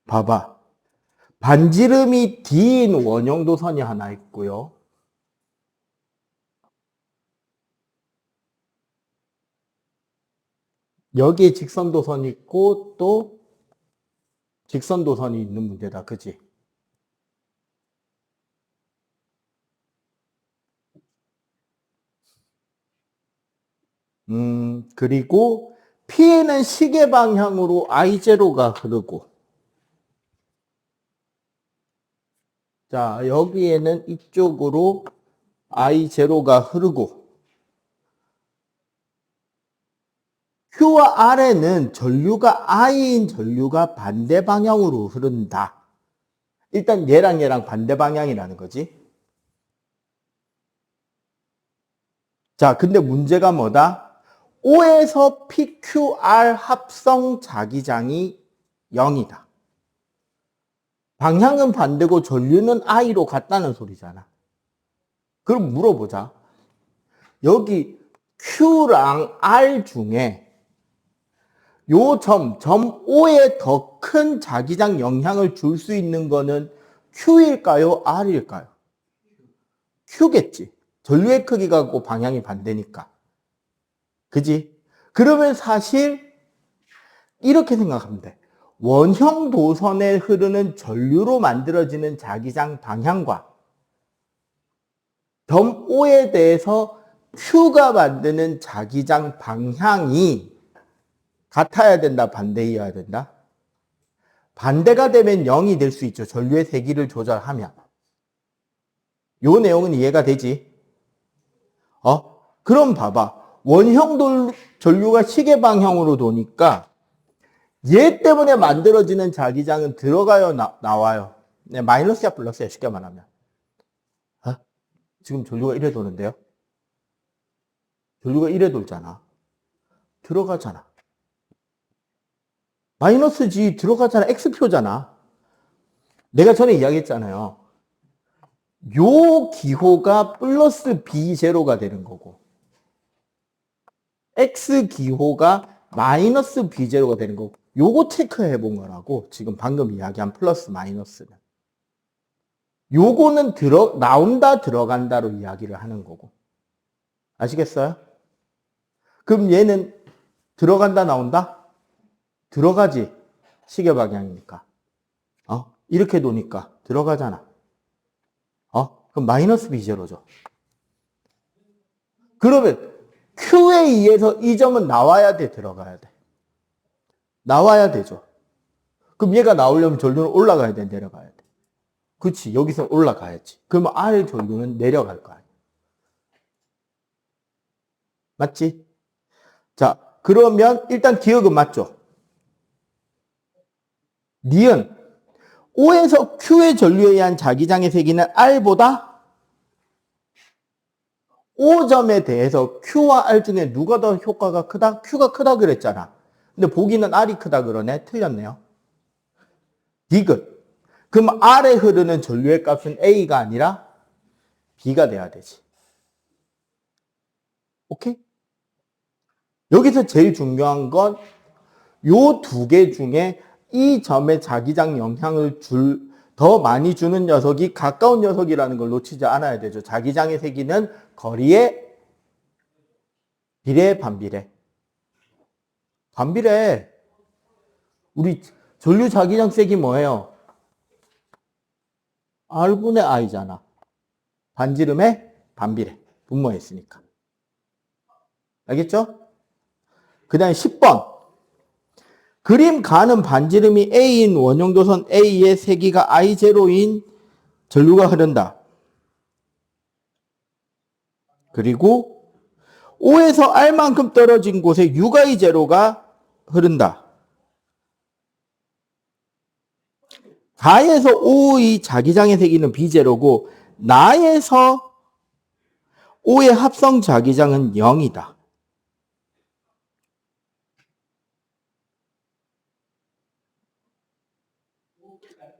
봐봐. 반지름이 D인 원형도선이 하나 있고요. 여기에 직선도선이 있고 또 직선도선이 있는 문제다. 그치? 그리고 P에는 시계 방향으로 I0가 흐르고, 자, 여기에는 이쪽으로 I0가 흐르고, Q와 R에는 전류가 I인 전류가 반대 방향으로 흐른다. 일단 얘랑 반대 방향이라는 거지. 자, 근데 문제가 뭐다? O에서 PQR 합성 자기장이 0이다. 방향은 반대고 전류는 I로 같다는 소리잖아. 그럼 물어보자. 여기 Q랑 R 중에 요 점 O에 더 큰 자기장 영향을 줄 수 있는 거는 Q일까요? R일까요? Q겠지. 전류의 크기가 고 방향이 반대니까. 그지? 그러면 사실 이렇게 생각하면 돼. 원형 도선에 흐르는 전류로 만들어지는 자기장 방향과 점 O에 대해서 Q가 만드는 자기장 방향이 같아야 된다, 반대이어야 된다? 반대가 되면 0이 될 수 있죠. 전류의 세기를 조절하면. 요 내용은 이해가 되지? 그럼 봐봐. 원형 전류가 시계 방향으로 도니까 얘 때문에 만들어지는 자기장은 들어가요, 나와요? 네, 마이너스야, 플러스야, 쉽게 말하면. 지금 전류가 이래 도는데요? 전류가 이래 돌잖아. 들어가잖아. 마이너스지, 들어가잖아. X표잖아. 내가 전에 이야기했잖아요. 요 기호가 플러스 B0가 되는 거고, X 기호가 마이너스 B0가 되는 거고, 요거 체크해 본 거라고, 지금 방금 이야기한 플러스 마이너스는. 요거는 나온다, 들어간다로 이야기를 하는 거고. 아시겠어요? 그럼 얘는 들어간다, 나온다? 들어가지. 시계 방향이니까. 이렇게 놓으니까 들어가잖아. 그럼 마이너스 B0죠. 그러면 Q에 의해서 이 점은 나와야 돼, 들어가야 돼? 나와야 되죠. 그럼 얘가 나오려면 전류는 올라가야 돼, 내려가야 돼? 그렇지, 여기서 올라가야지. 그러면 R의 전류는 내려갈 거 아니야. 맞지? 자, 그러면 일단 기억은 맞죠? 니은 O에서 Q의 전류에 의한 자기장의 세기는 R보다 O점에 대해서 Q와 R 중에 누가 더 효과가 크다? Q가 크다 그랬잖아. 근데 보기는 R이 크다 그러네. 틀렸네요. 디귿. 그럼 R에 흐르는 전류의 값은 A가 아니라 B가 돼야 되지. 오케이? 여기서 제일 중요한 건 요 두 개 중에 이 점에 자기장 영향을 더 많이 주는 녀석이 가까운 녀석이라는 걸 놓치지 않아야 되죠. 자기장의 세기는 거리에 비례, 반비례. 반비례. 우리 전류 자기장 세기 뭐예요? R분의 I잖아. 반지름의 반비례. 분모했으니까. 알겠죠? 그 다음에 10번. 그림 가는 반지름이 A인 원형도선 A의 세기가 I0인 전류가 흐른다. 그리고 O에서 R만큼 떨어진 곳에 6I0가 흐른다. 가에서 O의 자기장의 세기는 B0고 나에서 O의 합성 자기장은 0이다.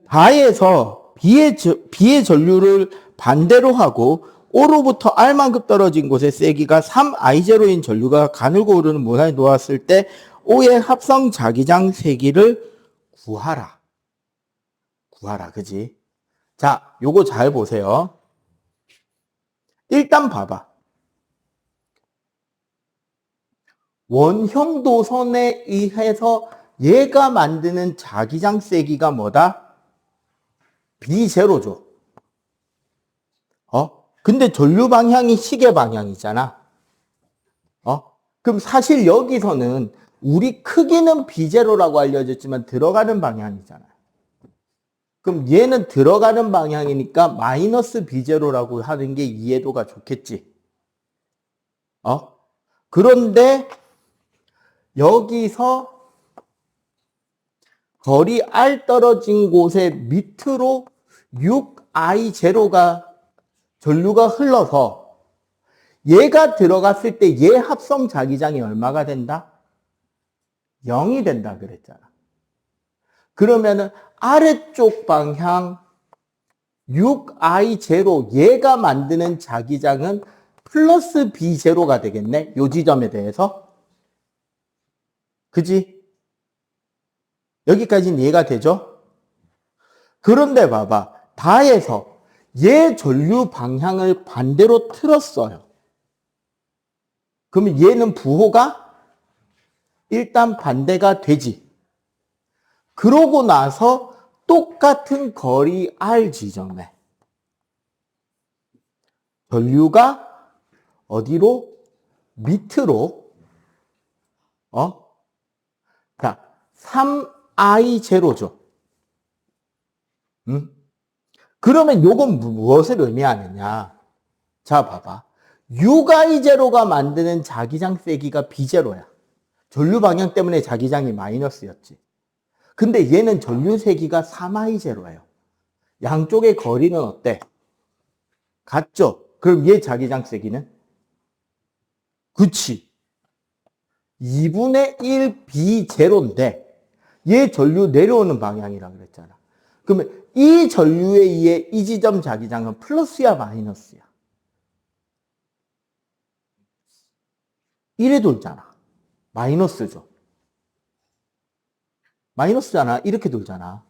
가에서 B의 전류를 반대로 하고 O로부터 R만큼 떨어진 곳에 세기가 3I0인 전류가 가늘고 오르는 문화에 놓았을 때 O의 합성 자기장 세기를 구하라. 구하라. 그지? 자, 요거 잘 보세요. 일단 봐봐. 원형 도선에 의해서 얘가 만드는 자기장 세기가 뭐다? B0죠. 근데 전류 방향이 시계 방향이잖아. 그럼 사실 여기서는 우리 크기는 B0라고 알려졌지만 들어가는 방향이잖아. 그럼 얘는 들어가는 방향이니까 마이너스 B0라고 하는 게 이해도가 좋겠지. 그런데 여기서 거리 R 떨어진 곳에 밑으로 6I0가 전류가 흘러서 얘가 들어갔을 때 얘 합성 자기장이 얼마가 된다? 0이 된다 그랬잖아. 그러면은 아래쪽 방향 6I0 얘가 만드는 자기장은 플러스 B0가 되겠네. 요 지점에 대해서. 그지? 여기까지는 이해가 되죠? 그런데 봐봐. 다에서 얘 전류 방향을 반대로 틀었어요. 그러면 얘는 부호가 일단 반대가 되지. 그러고 나서 똑같은 거리 R 지점에 전류가 어디로? 밑으로 자, 3I0죠. 응? 그러면 요건 무엇을 의미하느냐? 자, 봐봐. 6I0가 만드는 자기장 세기가 B0야. 전류 방향 때문에 자기장이 마이너스였지. 근데 얘는 전류 세기가 3I0예요. 양쪽의 거리는 어때? 같죠? 그럼 얘 자기장 세기는? 그치. 2분의 1 B0인데 얘 전류 내려오는 방향이라 그랬잖아. 그러면 이 전류에 의해 이 지점 자기장은 플러스야 마이너스야? 1에 돌잖아. 마이너스죠. 마이너스잖아. 이렇게 돌잖아.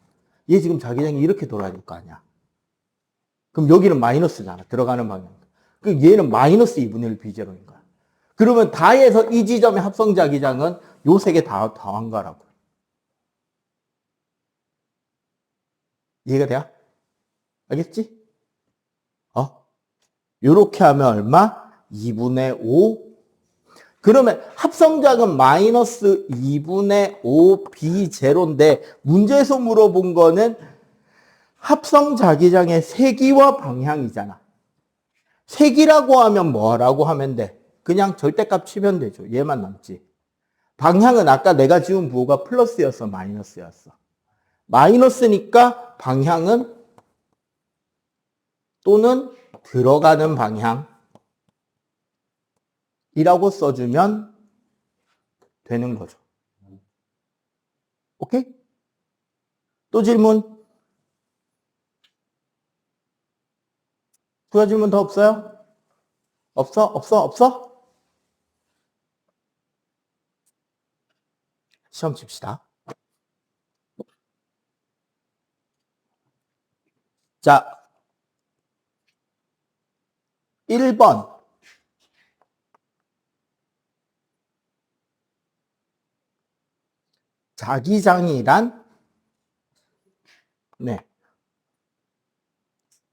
얘 지금 자기장이 이렇게 돌아야 될 거 아니야. 그럼 여기는 마이너스잖아. 들어가는 방향. 그럼 얘는 마이너스 2분의 1 B0인 거야. 그러면 다에서 이 지점의 합성 자기장은 요 세 개 다 더한 거라고. 이해가 돼요? 알겠지? 요렇게 하면 얼마? 2분의 5. 그러면 합성자는 마이너스 2분의 5 B0인데 문제에서 물어본 거는 합성 자기장의 세기와 방향이잖아. 세기라고 하면 뭐라고 하면 돼? 그냥 절대값 치면 되죠. 얘만 남지. 방향은 아까 내가 지운 부호가 플러스였어, 마이너스였어. 마이너스니까 방향은 또는 들어가는 방향이라고 써주면 되는 거죠. 오케이? 또 질문? 추가 질문 더 없어요? 없어? 시험 칩시다. 자, 1번. 자기장이란 네.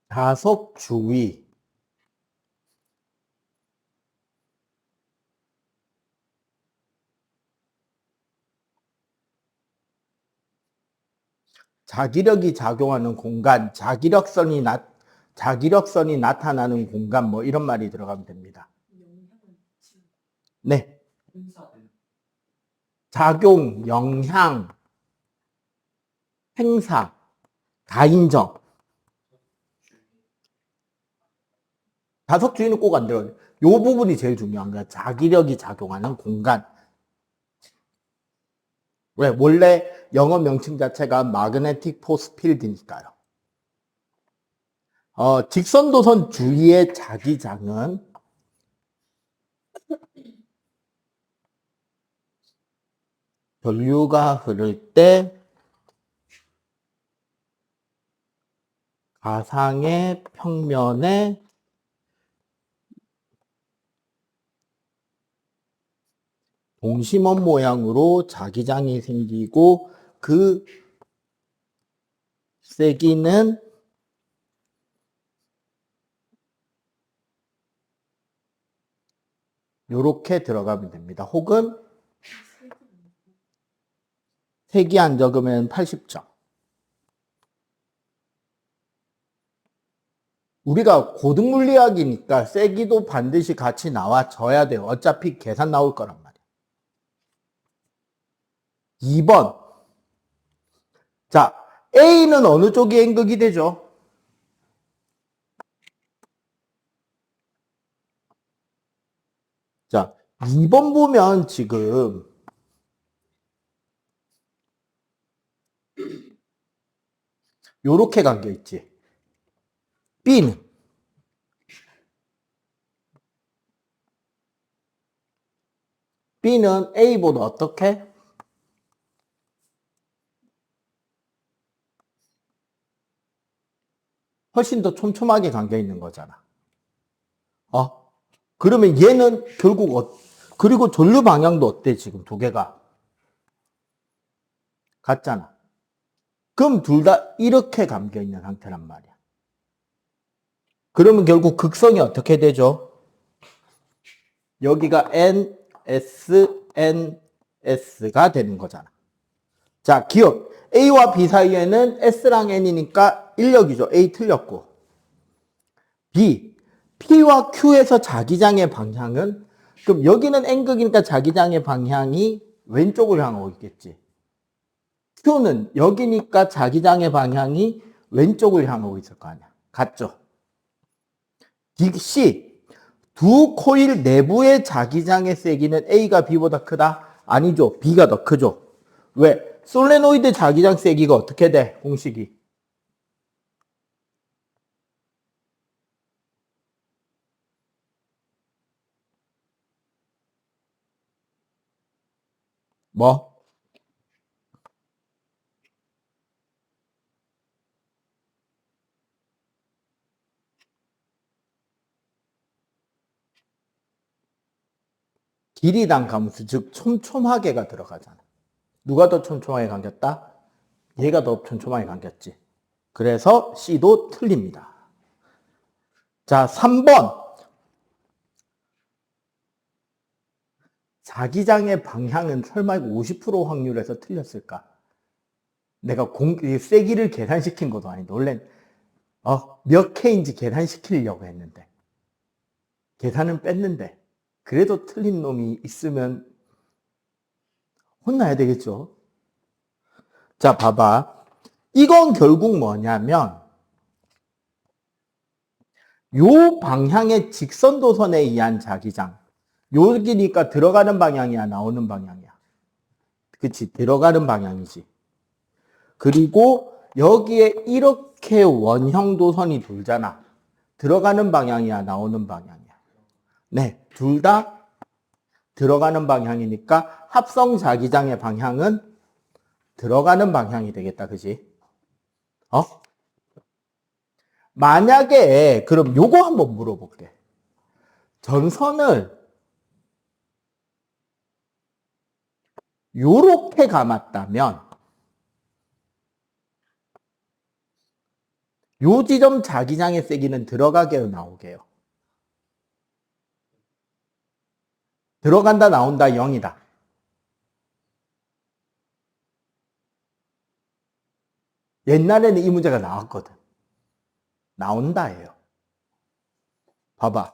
자석 주위 자기력이 작용하는 공간, 자기력선이 나타나는 공간 뭐 이런 말이 들어가면 됩니다. 네. 작용, 영향, 행사, 다 인정. 자석 주위는 꼭 안 들어요. 요 부분이 제일 중요한 거야. 자기력이 작용하는 공간. 왜? 원래 영어 명칭 자체가 magnetic force field니까요. 직선도선 주위의 자기장은 전류가 흐를 때 가상의 평면에 동심원 모양으로 자기장이 생기고 그 세기는 이렇게 들어가면 됩니다. 혹은 색이 안 적으면 80점. 우리가 고등물리학이니까 세기도 반드시 같이 나와줘야 돼요. 어차피 계산 나올 거란 말이에요. 2번. 자, A는 어느 쪽이 N극이 되죠? 자, 2번 보면 지금 요렇게 감겨있지. B는 A보다 어떻게? 훨씬 더 촘촘하게 감겨있는 거잖아. 그러면 얘는 결국 그리고 전류 방향도 어때? 지금 두 개가 같잖아. 그럼 둘 다 이렇게 감겨있는 상태란 말이야. 그러면 결국 극성이 어떻게 되죠? 여기가 N, S, N, S가 되는 거잖아. 자, 기억. A와 B 사이에는 S랑 N이니까 인력이죠. A 틀렸고. B, P와 Q에서 자기장의 방향은, 그럼 여기는 N극이니까 자기장의 방향이 왼쪽을 향하고 있겠지. Q는 여기니까 자기장의 방향이 왼쪽을 향하고 있을 거 아니야. 같죠? C, 두 코일 내부의 자기장의 세기는 A가 B보다 크다? 아니죠. B가 더 크죠. 왜? 솔레노이드 자기장 세기가 어떻게 돼? 공식이. 뭐? 길이당 감수, 즉 촘촘하게가 들어가잖아. 누가 더 촘촘하게 감겼다? 얘가 더 촘촘하게 감겼지. 그래서 C도 틀립니다. 자, 3번. 자기장의 방향은 설마 50% 확률에서 틀렸을까? 내가 세기를 계산시킨 것도 아닌데, 원래 몇 K인지 계산시키려고 했는데, 계산은 뺐는데, 그래도 틀린 놈이 있으면 혼나야 되겠죠? 자, 봐봐. 이건 결국 뭐냐면, 요 방향의 직선도선에 의한 자기장. 여기니까 들어가는 방향이야, 나오는 방향이야. 그치, 들어가는 방향이지. 그리고 여기에 이렇게 원형도선이 돌잖아. 들어가는 방향이야, 나오는 방향이야. 네, 둘 다 들어가는 방향이니까 합성 자기장의 방향은 들어가는 방향이 되겠다, 그지? 만약에 그럼 요거 한번 물어볼게. 전선을 요렇게 감았다면 요 지점 자기장의 세기는 들어가게요, 나오게요? 들어간다, 나온다, 0이다. 옛날에는 이 문제가 나왔거든. 나온다예요. 봐봐.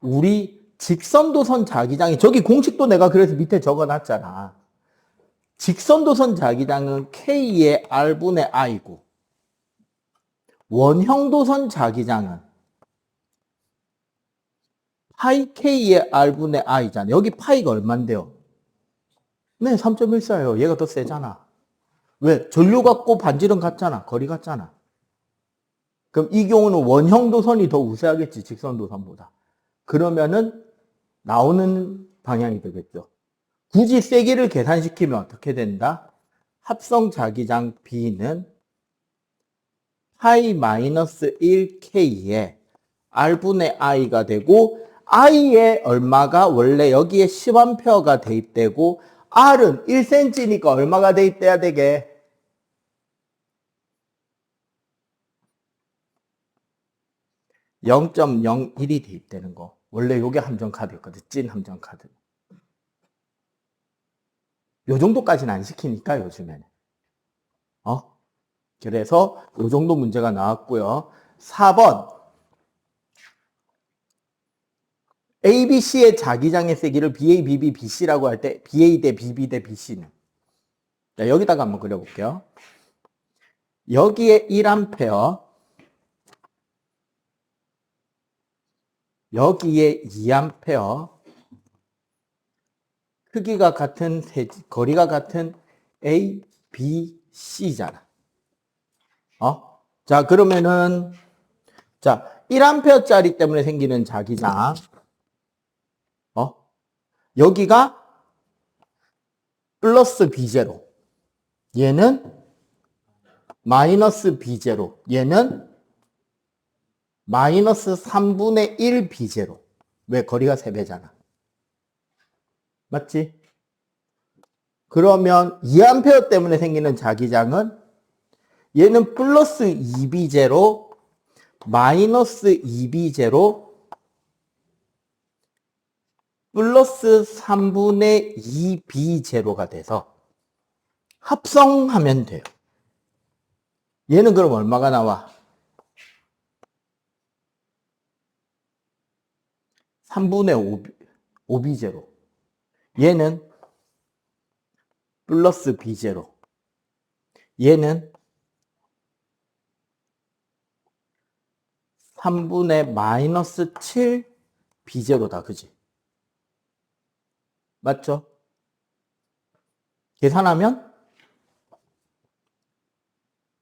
우리 직선도선 자기장이, 저기 공식도 내가 그래서 밑에 적어놨잖아. 직선도선 자기장은 K의 R분의 I고, 원형도선 자기장은 파이 K의 R분의 I잖아. 여기 파이가 얼만데요? 네, 3.14예요. 얘가 더 세잖아. 왜? 전류 같고 반지름 같잖아. 거리 같잖아. 그럼 이 경우는 원형도선이 더 우세하겠지, 직선도선보다. 그러면은 나오는 방향이 되겠죠. 굳이 세기를 계산시키면 어떻게 된다? 합성 자기장 B는 파이 마이너스 1k에 r분의 i가 되고 i에 얼마가 원래 여기에 10A가 대입되고 r은 1cm니까 얼마가 대입돼야 되게? 0.01이 대입되는 거. 원래 요게 함정카드였거든. 찐 함정카드. 요 정도까지는 안 시키니까 요즘에는. 그래서 요 정도 문제가 나왔고요. 4번. ABC의 자기장의 세기를 BA, BB, BC라고 할 때 BA 대 BB 대 BC는. 자, 여기다가 한번 그려볼게요. 여기에 1A, 여기에 2A, 크기가 같은, 거리가 같은 A, B, C잖아. 자, 그러면은, 자, 1A짜리 때문에 생기는 자기장. 여기가 플러스 B0. 얘는 마이너스 B0. 얘는 마이너스 3분의 1 B0. 왜? 거리가 3배잖아. 맞지? 그러면 2A 때문에 생기는 자기장은 얘는 플러스 2B0, 마이너스 2B0, 플러스 3분의 2B0가 돼서 합성하면 돼요. 얘는 그럼 얼마가 나와? 3분의 5B0. 얘는 플러스 B0. 얘는 3분의 마이너스 7B0다. 그지? 맞죠? 계산하면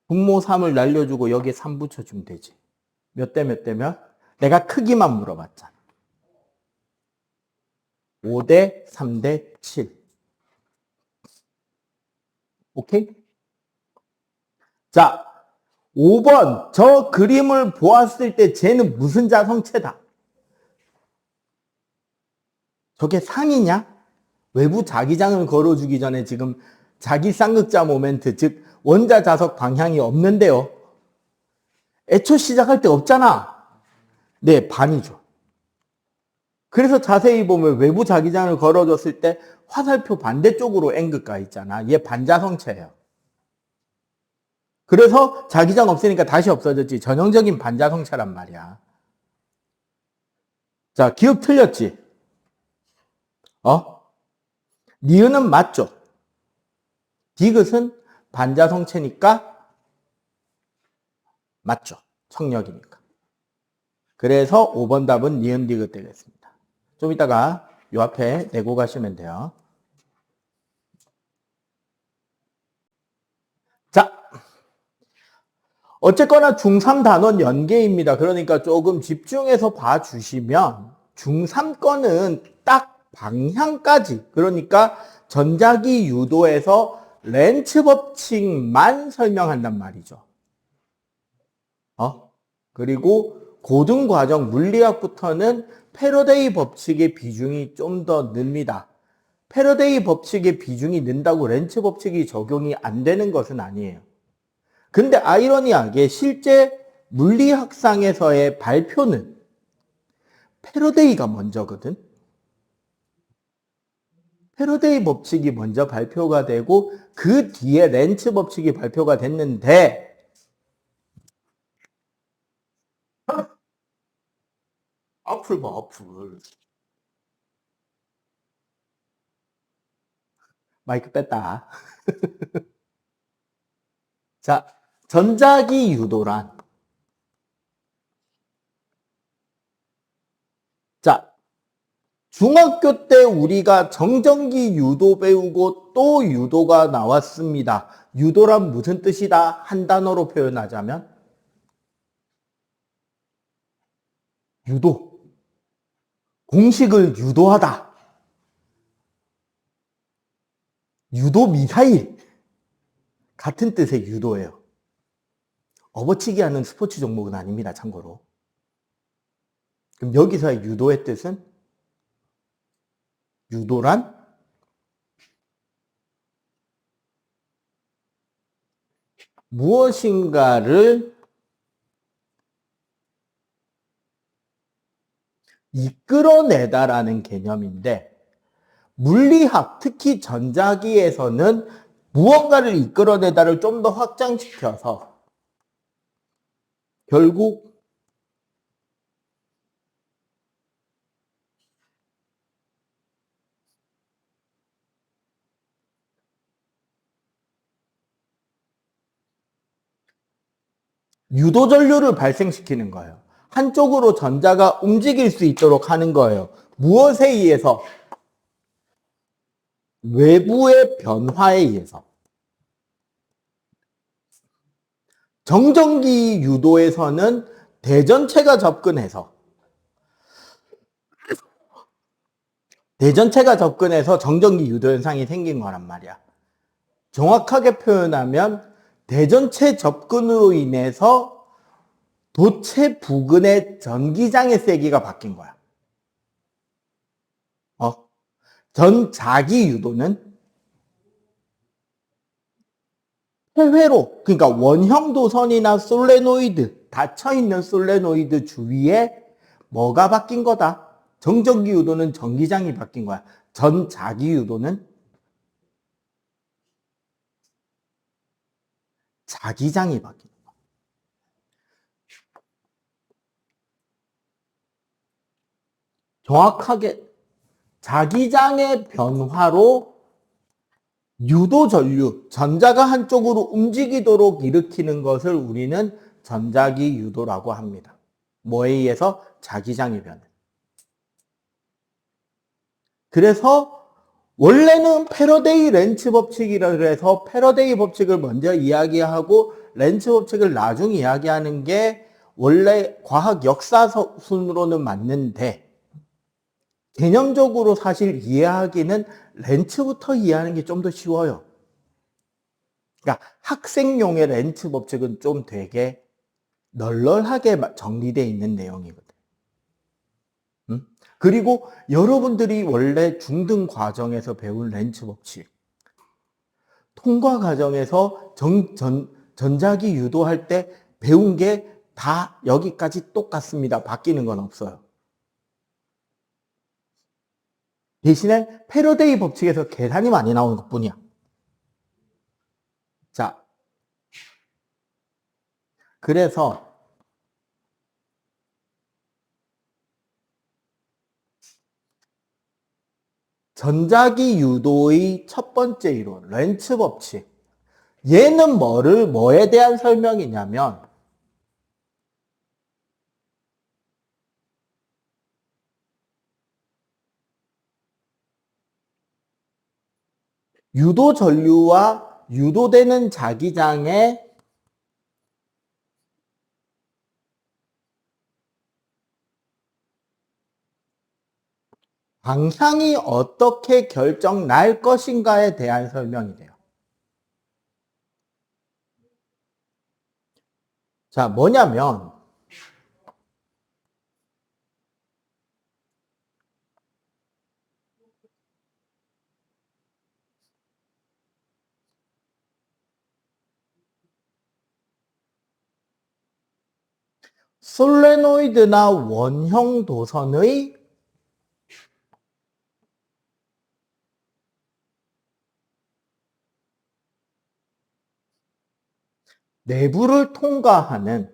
분모 3을 날려주고 여기에 3 붙여주면 되지. 몇 대 몇 대면? 내가 크기만 물어봤잖아. 5대 3대 7. 오케이? 자, 5번. 저 그림을 보았을 때 쟤는 무슨 자성체다? 저게 상이냐? 외부 자기장을 걸어주기 전에 지금 자기 쌍극자 모멘트, 즉 원자 자석 방향이 없는데요. 애초 시작할 때 없잖아. 네, 반이죠. 그래서 자세히 보면 외부 자기장을 걸어줬을 때 화살표 반대쪽으로 N극가 있잖아. 얘 반자성체예요. 그래서 자기장 없으니까 다시 없어졌지. 전형적인 반자성체란 말이야. 자, 기억 틀렸지? 니은은 맞죠? 디귿은 반자성체니까 맞죠? 청력이니까. 그래서 5번 답은 니은 디귿 되겠습니다. 좀 이따가 요 앞에 내고 가시면 돼요. 자, 어쨌거나 중3 단원 연계입니다. 그러니까 조금 집중해서 봐주시면 중3 거는 딱 방향까지, 그러니까 전자기 유도에서 렌츠 법칙만 설명한단 말이죠. 그리고 고등과정 물리학부터는 패러데이 법칙의 비중이 좀 더 늡니다. 패러데이 법칙의 비중이 는다고 렌츠 법칙이 적용이 안 되는 것은 아니에요. 근데 아이러니하게 실제 물리학상에서의 발표는 패러데이가 먼저거든. 패러데이 법칙이 먼저 발표가 되고 그 뒤에 렌츠 법칙이 발표가 됐는데 어플 봐, 어플. 마이크 뺐다. 자, 전자기 유도란. 자, 중학교 때 우리가 정전기 유도 배우고 또 유도가 나왔습니다. 유도란 무슨 뜻이다? 한 단어로 표현하자면 유도. 공식을 유도하다. 유도 미사일. 같은 뜻의 유도예요. 업어치기 하는 스포츠 종목은 아닙니다, 참고로. 그럼 여기서의 유도의 뜻은? 유도란 무엇인가를 이끌어내다라는 개념인데, 물리학, 특히 전자기에서는 무언가를 이끌어내다를 좀 더 확장시켜서 결국 유도전류를 발생시키는 거예요. 한쪽으로 전자가 움직일 수 있도록 하는 거예요. 무엇에 의해서? 외부의 변화에 의해서. 정전기 유도에서는 대전체가 접근해서 정전기 유도 현상이 생긴 거란 말이야. 정확하게 표현하면 대전체 접근으로 인해서 도체 부근의 전기장의 세기가 바뀐 거야. 전자기 유도는 해외로, 그러니까 원형 도선이나 솔레노이드, 닫혀있는 솔레노이드 주위에 뭐가 바뀐 거다? 정전기 유도는 전기장이 바뀐 거야. 전자기 유도는 자기장이 바뀐 거야. 정확하게 자기장의 변화로 유도 전류, 전자가 한쪽으로 움직이도록 일으키는 것을 우리는 전자기 유도라고 합니다. 뭐에 의해서? 자기장이 변해. 그래서 원래는 패러데이 렌츠 법칙이라 그래서 패러데이 법칙을 먼저 이야기하고 렌츠 법칙을 나중에 이야기하는 게 원래 과학 역사 순으로는 맞는데, 개념적으로 사실 이해하기는 렌츠부터 이해하는 게 좀 더 쉬워요. 그러니까 학생용의 렌츠 법칙은 좀 되게 널널하게 정리되어 있는 내용이거든. 그리고 여러분들이 원래 중등 과정에서 배운 렌츠 법칙, 통과 과정에서 전자기 유도할 때 배운 게 다 여기까지 똑같습니다. 바뀌는 건 없어요. 대신에 패러데이 법칙에서 계산이 많이 나오는 것 뿐이야. 자, 그래서 전자기 유도의 첫 번째 이론, 렌츠 법칙. 얘는 뭐에 대한 설명이냐면, 유도 전류와 유도되는 자기장의 방향이 어떻게 결정 날 것인가에 대한 설명이 돼요. 자, 뭐냐면 솔레노이드나 원형 도선의 내부를 통과하는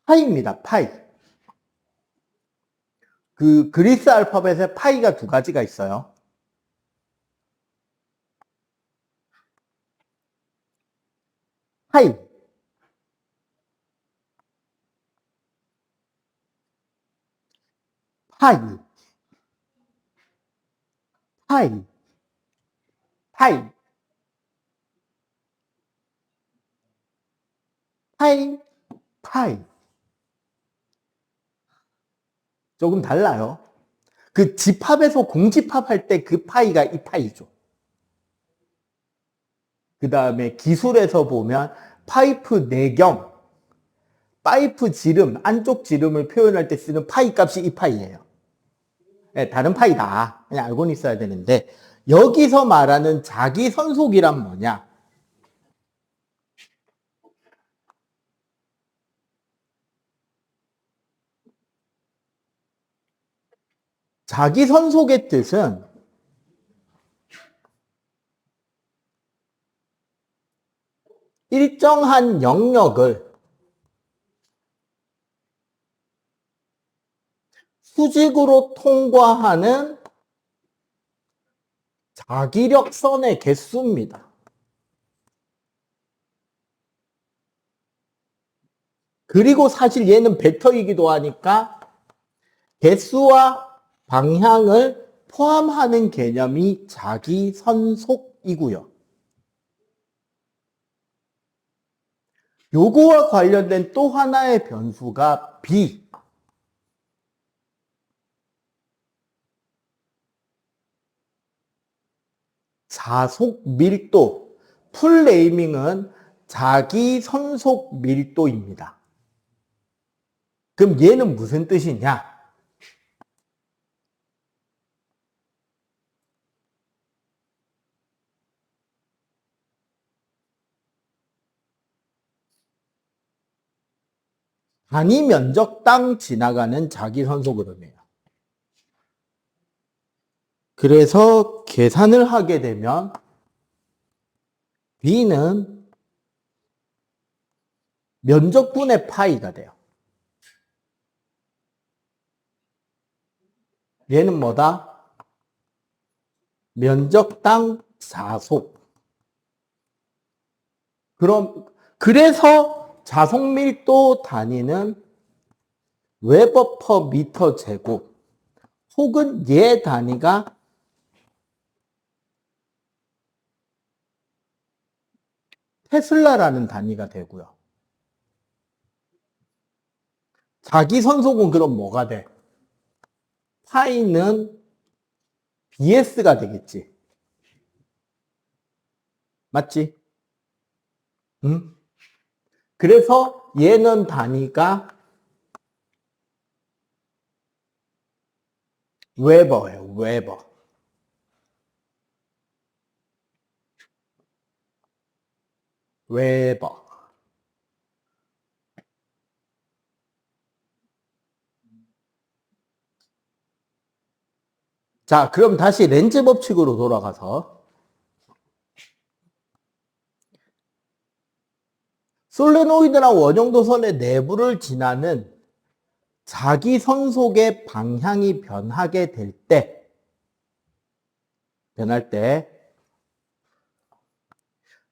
파이입니다. 파이. 그 그리스 알파벳에 파이가 두 가지가 있어요. 파이. 파이. 파이. 파이. 파이. 파이. 조금 달라요. 그 집합에서 공집합할 때 그 파이가 이 파이죠. 그 다음에 기술에서 보면 파이프 내경, 파이프 지름, 안쪽 지름을 표현할 때 쓰는 파이 값이 이 파이예요. 네, 다른 파이다. 그냥 알고는 있어야 되는데 여기서 말하는 자기 선속이란 뭐냐? 자기 선속의 뜻은 일정한 영역을 수직으로 통과하는 자기력선의 개수입니다. 그리고 사실 얘는 벡터이기도 하니까 개수와 방향을 포함하는 개념이 자기선속이고요. 요거와 관련된 또 하나의 변수가 B. 자속 밀도. 풀네이밍은 자기선속 밀도입니다. 그럼 얘는 무슨 뜻이냐? 단위 면적당 지나가는 자기선속 흐름이에요. 그래서 계산을 하게 되면 B는 면적분의 파이가 돼요. 얘는 뭐다? 면적당 자속. 그래서 자속밀도 단위는 웨버 퍼 미터 제곱 혹은 얘 단위가 테슬라라는 단위가 되고요. 자기선속은 그럼 뭐가 돼? 파이는 BS가 되겠지. 맞지? 응? 그래서 얘는 단위가 웨버예요. 웨버. 웨버. 자, 그럼 다시 렌즈 법칙으로 돌아가서 솔레노이드랑 원형도선의 내부를 지나는 자기선속의 방향이 변할 때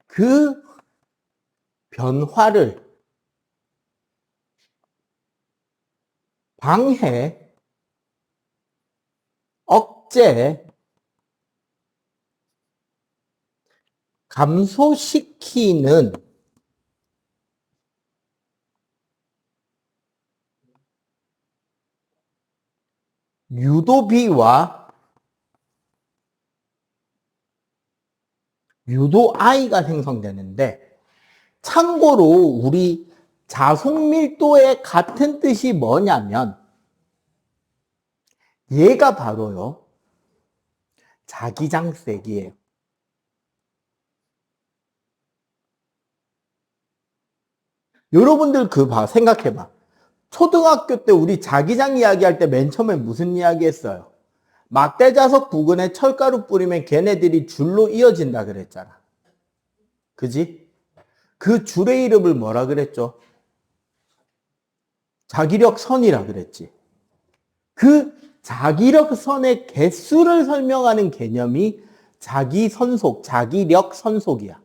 그 변화를 방해, 억제, 감소시키는 유도비와 유도I가 생성되는데 참고로 우리 자속밀도의 같은 뜻이 뭐냐면 얘가 바로요 자기장세기예요. 여러분들 생각해봐. 초등학교 때 우리 자기장 이야기할 때 맨 처음에 무슨 이야기 했어요? 막대자석 부근에 철가루 뿌리면 걔네들이 줄로 이어진다 그랬잖아. 그지? 그 줄의 이름을 뭐라 그랬죠? 자기력선이라 그랬지. 그 자기력선의 개수를 설명하는 개념이 자기선속, 자기력선속이야.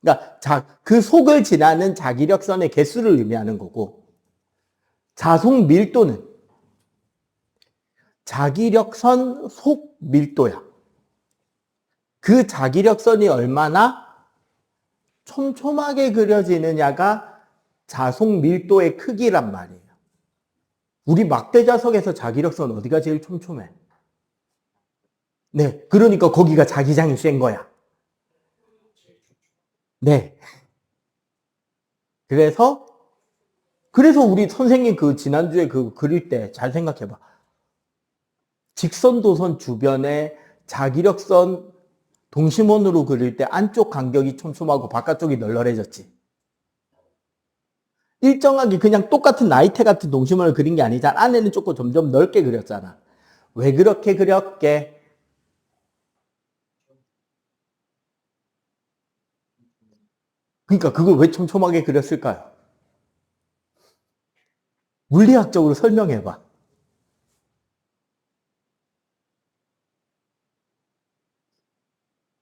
그러니까 그 속을 지나는 자기력선의 개수를 의미하는 거고 자속 밀도는 자기력선 속 밀도야. 그 자기력선이 얼마나 촘촘하게 그려지느냐가 자속 밀도의 크기란 말이에요. 우리 막대자석에서 자기력선 어디가 제일 촘촘해? 네, 그러니까 거기가 자기장이 센 거야. 네. 그래서 우리 선생님 그 지난주에 그 그릴 때 잘 생각해봐. 직선도선 주변에 자기력선 동심원으로 그릴 때 안쪽 간격이 촘촘하고 바깥쪽이 널널해졌지. 일정하게 그냥 똑같은 나이테 같은 동심원을 그린 게 아니잖아. 안에는 조금 점점 넓게 그렸잖아. 왜 그렇게 그렸게? 그러니까 그걸 왜 촘촘하게 그렸을까요? 물리학적으로 설명해봐.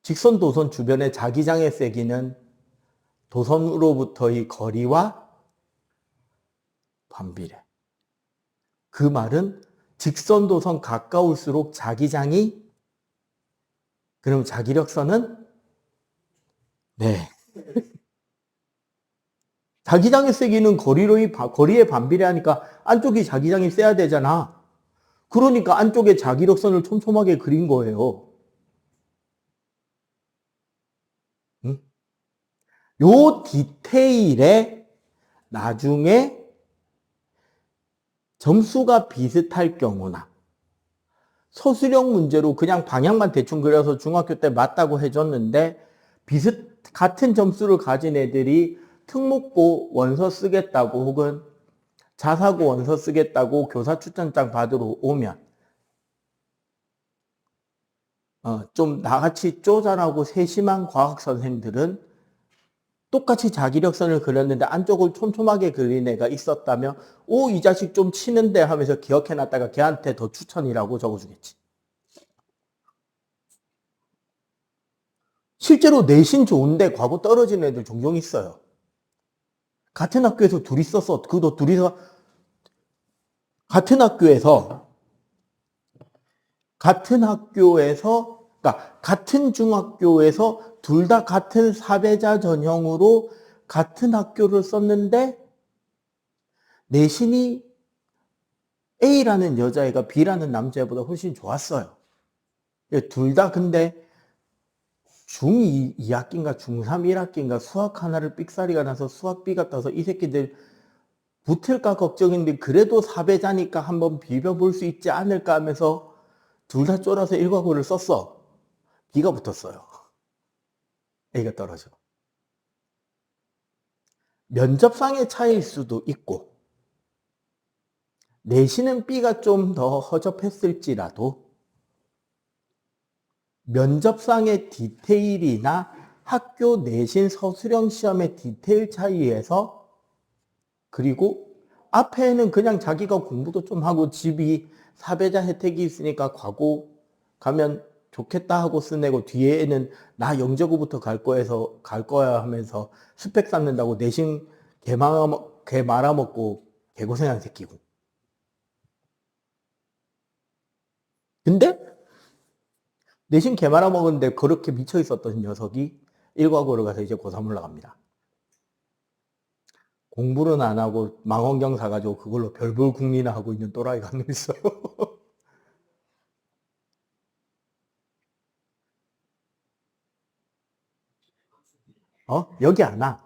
직선 도선 주변의 자기장의 세기는 도선으로부터의 거리와 반비례. 그 말은 직선 도선 가까울수록 자기장이, 그럼 자기력선은? 네. 자기장의 세기는 거리에 반비례하니까 안쪽이 자기장이 세야 되잖아. 그러니까 안쪽에 자기력선을 촘촘하게 그린 거예요. 응? 요 디테일에 나중에 점수가 비슷할 경우나 서술형 문제로 그냥 방향만 대충 그려서 중학교 때 맞다고 해줬는데 같은 점수를 가진 애들이 특목고 원서 쓰겠다고 혹은 자사고 원서 쓰겠다고 교사 추천장 받으러 오면 좀 나같이 쪼잔하고 세심한 과학 선생들은 똑같이 자기력선을 그렸는데 안쪽을 촘촘하게 그린 애가 있었다면 이 자식 좀 치는데 하면서 기억해놨다가 걔한테 더 추천이라고 적어주겠지. 실제로 내신 좋은데 과거 떨어지는 애들 종종 있어요. 같은 학교에서 둘이 썼어. 그도 둘이서 같은 학교에서 그러니까 같은 중학교에서 둘 다 같은 사배자 전형으로 같은 학교를 썼는데 내신이 A라는 여자애가 B라는 남자애보다 훨씬 좋았어요. 둘 다 근데 중2 2학기인가 중3 1학기인가 수학 하나를 삑사리가 나서 수학 B 같아서 이 새끼들 붙을까 걱정인데 그래도 사배자니까 한번 비벼볼 수 있지 않을까 하면서 둘 다 쫄아서 1과고를 썼어. B가 붙었어요. A가 떨어져. 면접상의 차이일 수도 있고 내신은 B가 좀 더 허접했을지라도 면접상의 디테일이나 학교 내신 서술형 시험의 디테일 차이에서 그리고 앞에는 그냥 자기가 공부도 좀 하고 집이 사배자 혜택이 있으니까 과고 가면 좋겠다 하고 쓰내고 뒤에는 나 영재고부터 갈 거야 하면서 스펙 쌓는다고 내신 개 말아먹고 개고생한 새끼고. 근데 내신 개 말아먹었는데 그렇게 미쳐 있었던 녀석이 1과고로 가서 이제 고3 올라갑니다. 공부는 안 하고 망원경 사가지고 그걸로 별볼 국리나 하고 있는 또라이가 한 명 있어요. 여기 안 와.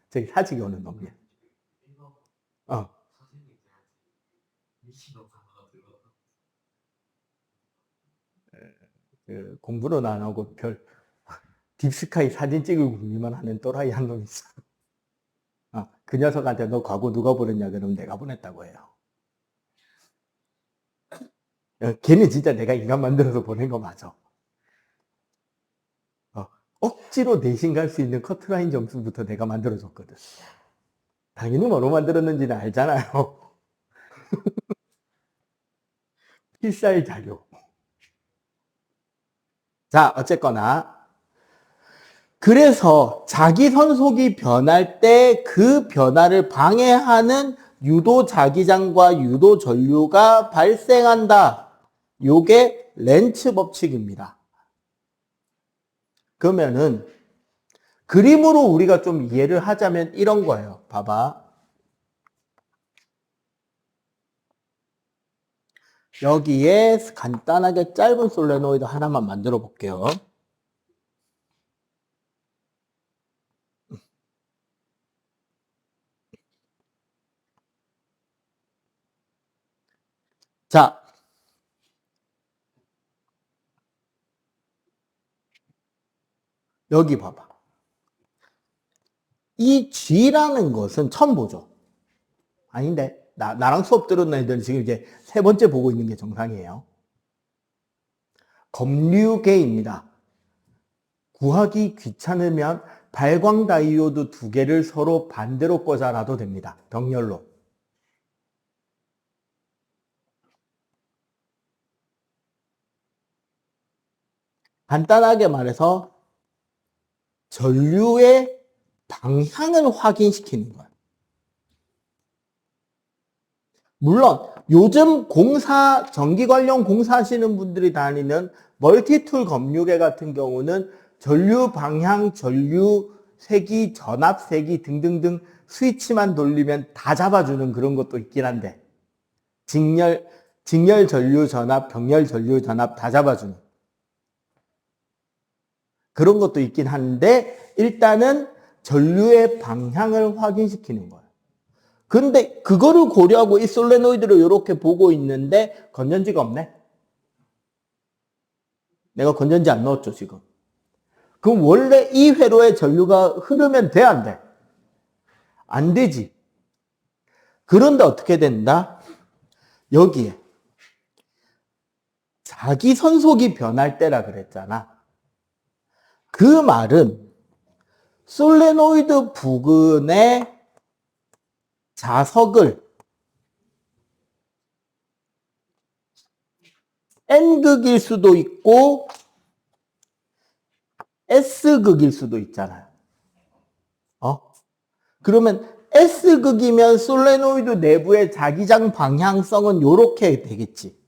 저기 사직이 오는 놈이야. 어. 공부는 안 하고 딥스카이 사진 찍을 국리만 하는 또라이 한 놈 있어. 그 녀석한테 너 과거 누가 보냈냐 그러면 내가 보냈다고 해요. 걔는 진짜 내가 인간 만들어서 보낸 거 맞아. 억지로 내신 갈 수 있는 커트라인 점수부터 내가 만들어줬거든. 당연히 뭐로 만들었는지는 알잖아요. 필살 자료. 자, 어쨌거나 그래서 자기 선속이 변할 때 그 변화를 방해하는 유도 자기장과 유도 전류가 발생한다. 요게 렌츠 법칙입니다. 그러면은 그림으로 우리가 좀 이해를 하자면 이런 거예요. 봐봐. 여기에 간단하게 짧은 솔레노이드 하나만 만들어 볼게요. 자, 여기 봐봐. 이 G라는 것은 처음 보죠. 아닌데, 나랑 수업 들은 애들 지금 이제 세 번째 보고 있는 게 정상이에요. 검류계입니다. 구하기 귀찮으면 발광 다이오드 두 개를 서로 반대로 꽂아놔도 됩니다. 병렬로. 간단하게 말해서 전류의 방향을 확인시키는 거예요. 물론 요즘 전기 관련 공사하시는 분들이 다니는 멀티툴 검류계 같은 경우는 전류 방향, 전류 세기, 전압 세기 등등등 스위치만 돌리면 다 잡아주는 그런 것도 있긴 한데 직렬 전류 전압, 병렬 전류 전압 다 잡아주는 그런 것도 있긴 한데 일단은 전류의 방향을 확인시키는 거예요. 근데 그거를 고려하고 이 솔레노이드를 이렇게 보고 있는데 건전지가 없네. 내가 건전지 안 넣었죠 지금. 그럼 원래 이 회로에 전류가 흐르면 돼 안 돼? 안 되지. 그런데 어떻게 된다? 여기에 자기 선속이 변할 때라 그랬잖아. 그 말은 솔레노이드 부근의 자석을 N극일 수도 있고 S극일 수도 있잖아요. 그러면 S극이면 솔레노이드 내부의 자기장 방향성은 이렇게 되겠지.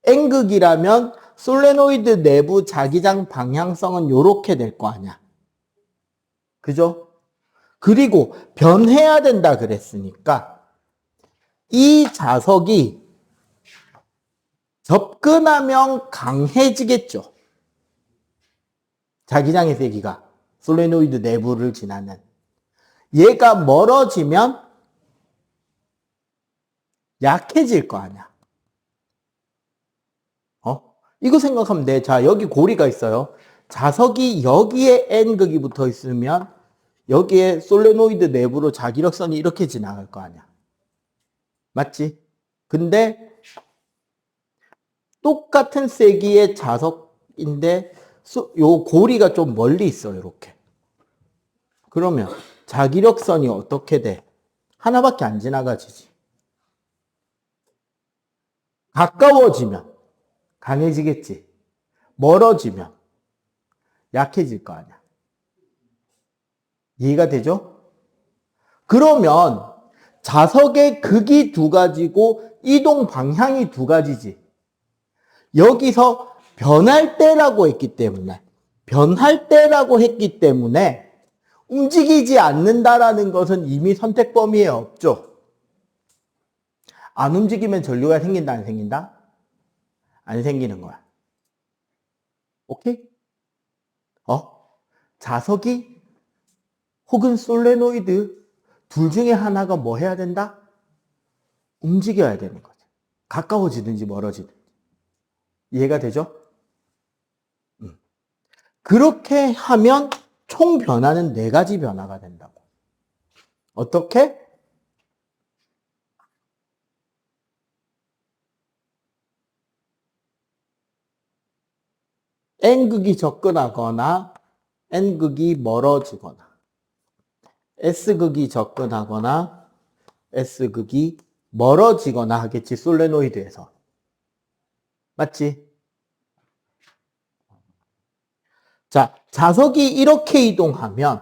N극이라면 솔레노이드 내부 자기장 방향성은 이렇게 될 거 아니야. 그죠? 그리고 변해야 된다 그랬으니까 이 자석이 접근하면 강해지겠죠. 자기장의 세기가 솔레노이드 내부를 지나는. 얘가 멀어지면 약해질 거 아니야. 이거 생각하면 돼. 자, 여기 고리가 있어요. 자석이 여기에 N극이 붙어 있으면 여기에 솔레노이드 내부로 자기력선이 이렇게 지나갈 거 아니야. 맞지? 근데 똑같은 세기의 자석인데 요 고리가 좀 멀리 있어요. 이렇게. 그러면 자기력선이 어떻게 돼? 하나밖에 안 지나가지지. 가까워지면 강해지겠지. 멀어지면 약해질 거 아니야. 이해가 되죠? 그러면 자석의 극이 두 가지고 이동 방향이 두 가지지. 여기서 변할 때라고 했기 때문에 움직이지 않는다라는 것은 이미 선택 범위에 없죠. 안 움직이면 전류가 생긴다, 안 생긴다? 안 생기는 거야. 오케이? 자석이 혹은 솔레노이드 둘 중에 하나가 뭐 해야 된다? 움직여야 되는 거죠. 가까워지든지 멀어지든지. 이해가 되죠? 그렇게 하면 총 변화는 4가지 변화가 된다고. 어떻게? N극이 접근하거나 N극이 멀어지거나 S극이 접근하거나 S극이 멀어지거나 하겠지, 솔레노이드에서. 맞지? 자, 자석이 이렇게 이동하면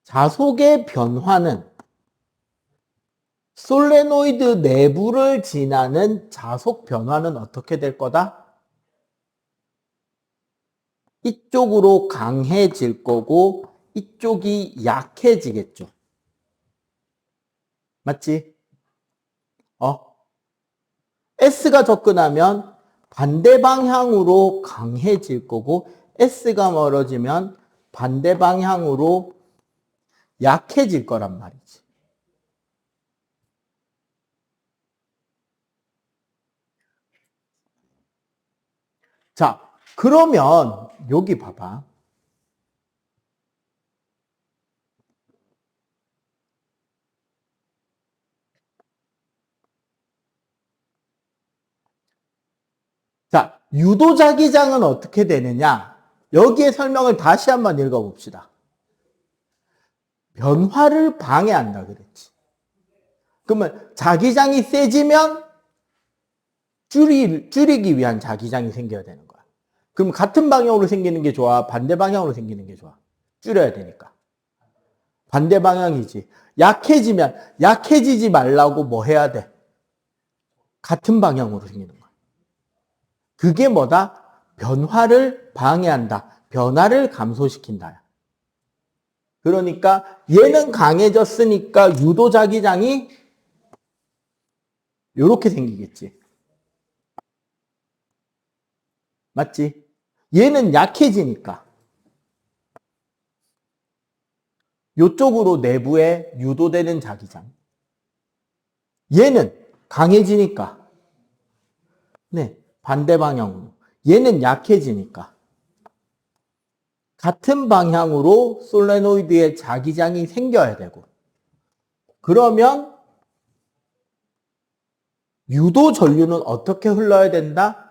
자석의 변화는 솔레노이드 내부를 지나는 자석 변화는 어떻게 될 거다? 이쪽으로 강해질 거고 이쪽이 약해지겠죠. 맞지? S가 접근하면 반대 방향으로 강해질 거고 S가 멀어지면 반대 방향으로 약해질 거란 말이지. 자, 그러면 여기 봐봐. 자, 유도자기장은 어떻게 되느냐? 여기에 설명을 다시 한번 읽어봅시다. 변화를 방해한다 그랬지. 그러면 자기장이 세지면 줄이기 위한 자기장이 생겨야 되는 거야. 그럼 같은 방향으로 생기는 게 좋아? 반대 방향으로 생기는 게 좋아? 줄여야 되니까. 반대 방향이지. 약해지면 약해지지 말라고 뭐 해야 돼? 같은 방향으로 생기는 거야. 그게 뭐다? 변화를 방해한다. 변화를 감소시킨다. 그러니까 얘는 강해졌으니까 유도자기장이 이렇게 생기겠지. 맞지? 얘는 약해지니까 이쪽으로 내부에 유도되는 자기장. 얘는 강해지니까 네, 반대 방향으로. 얘는 약해지니까 같은 방향으로 솔레노이드의 자기장이 생겨야 되고 그러면 유도 전류는 어떻게 흘러야 된다?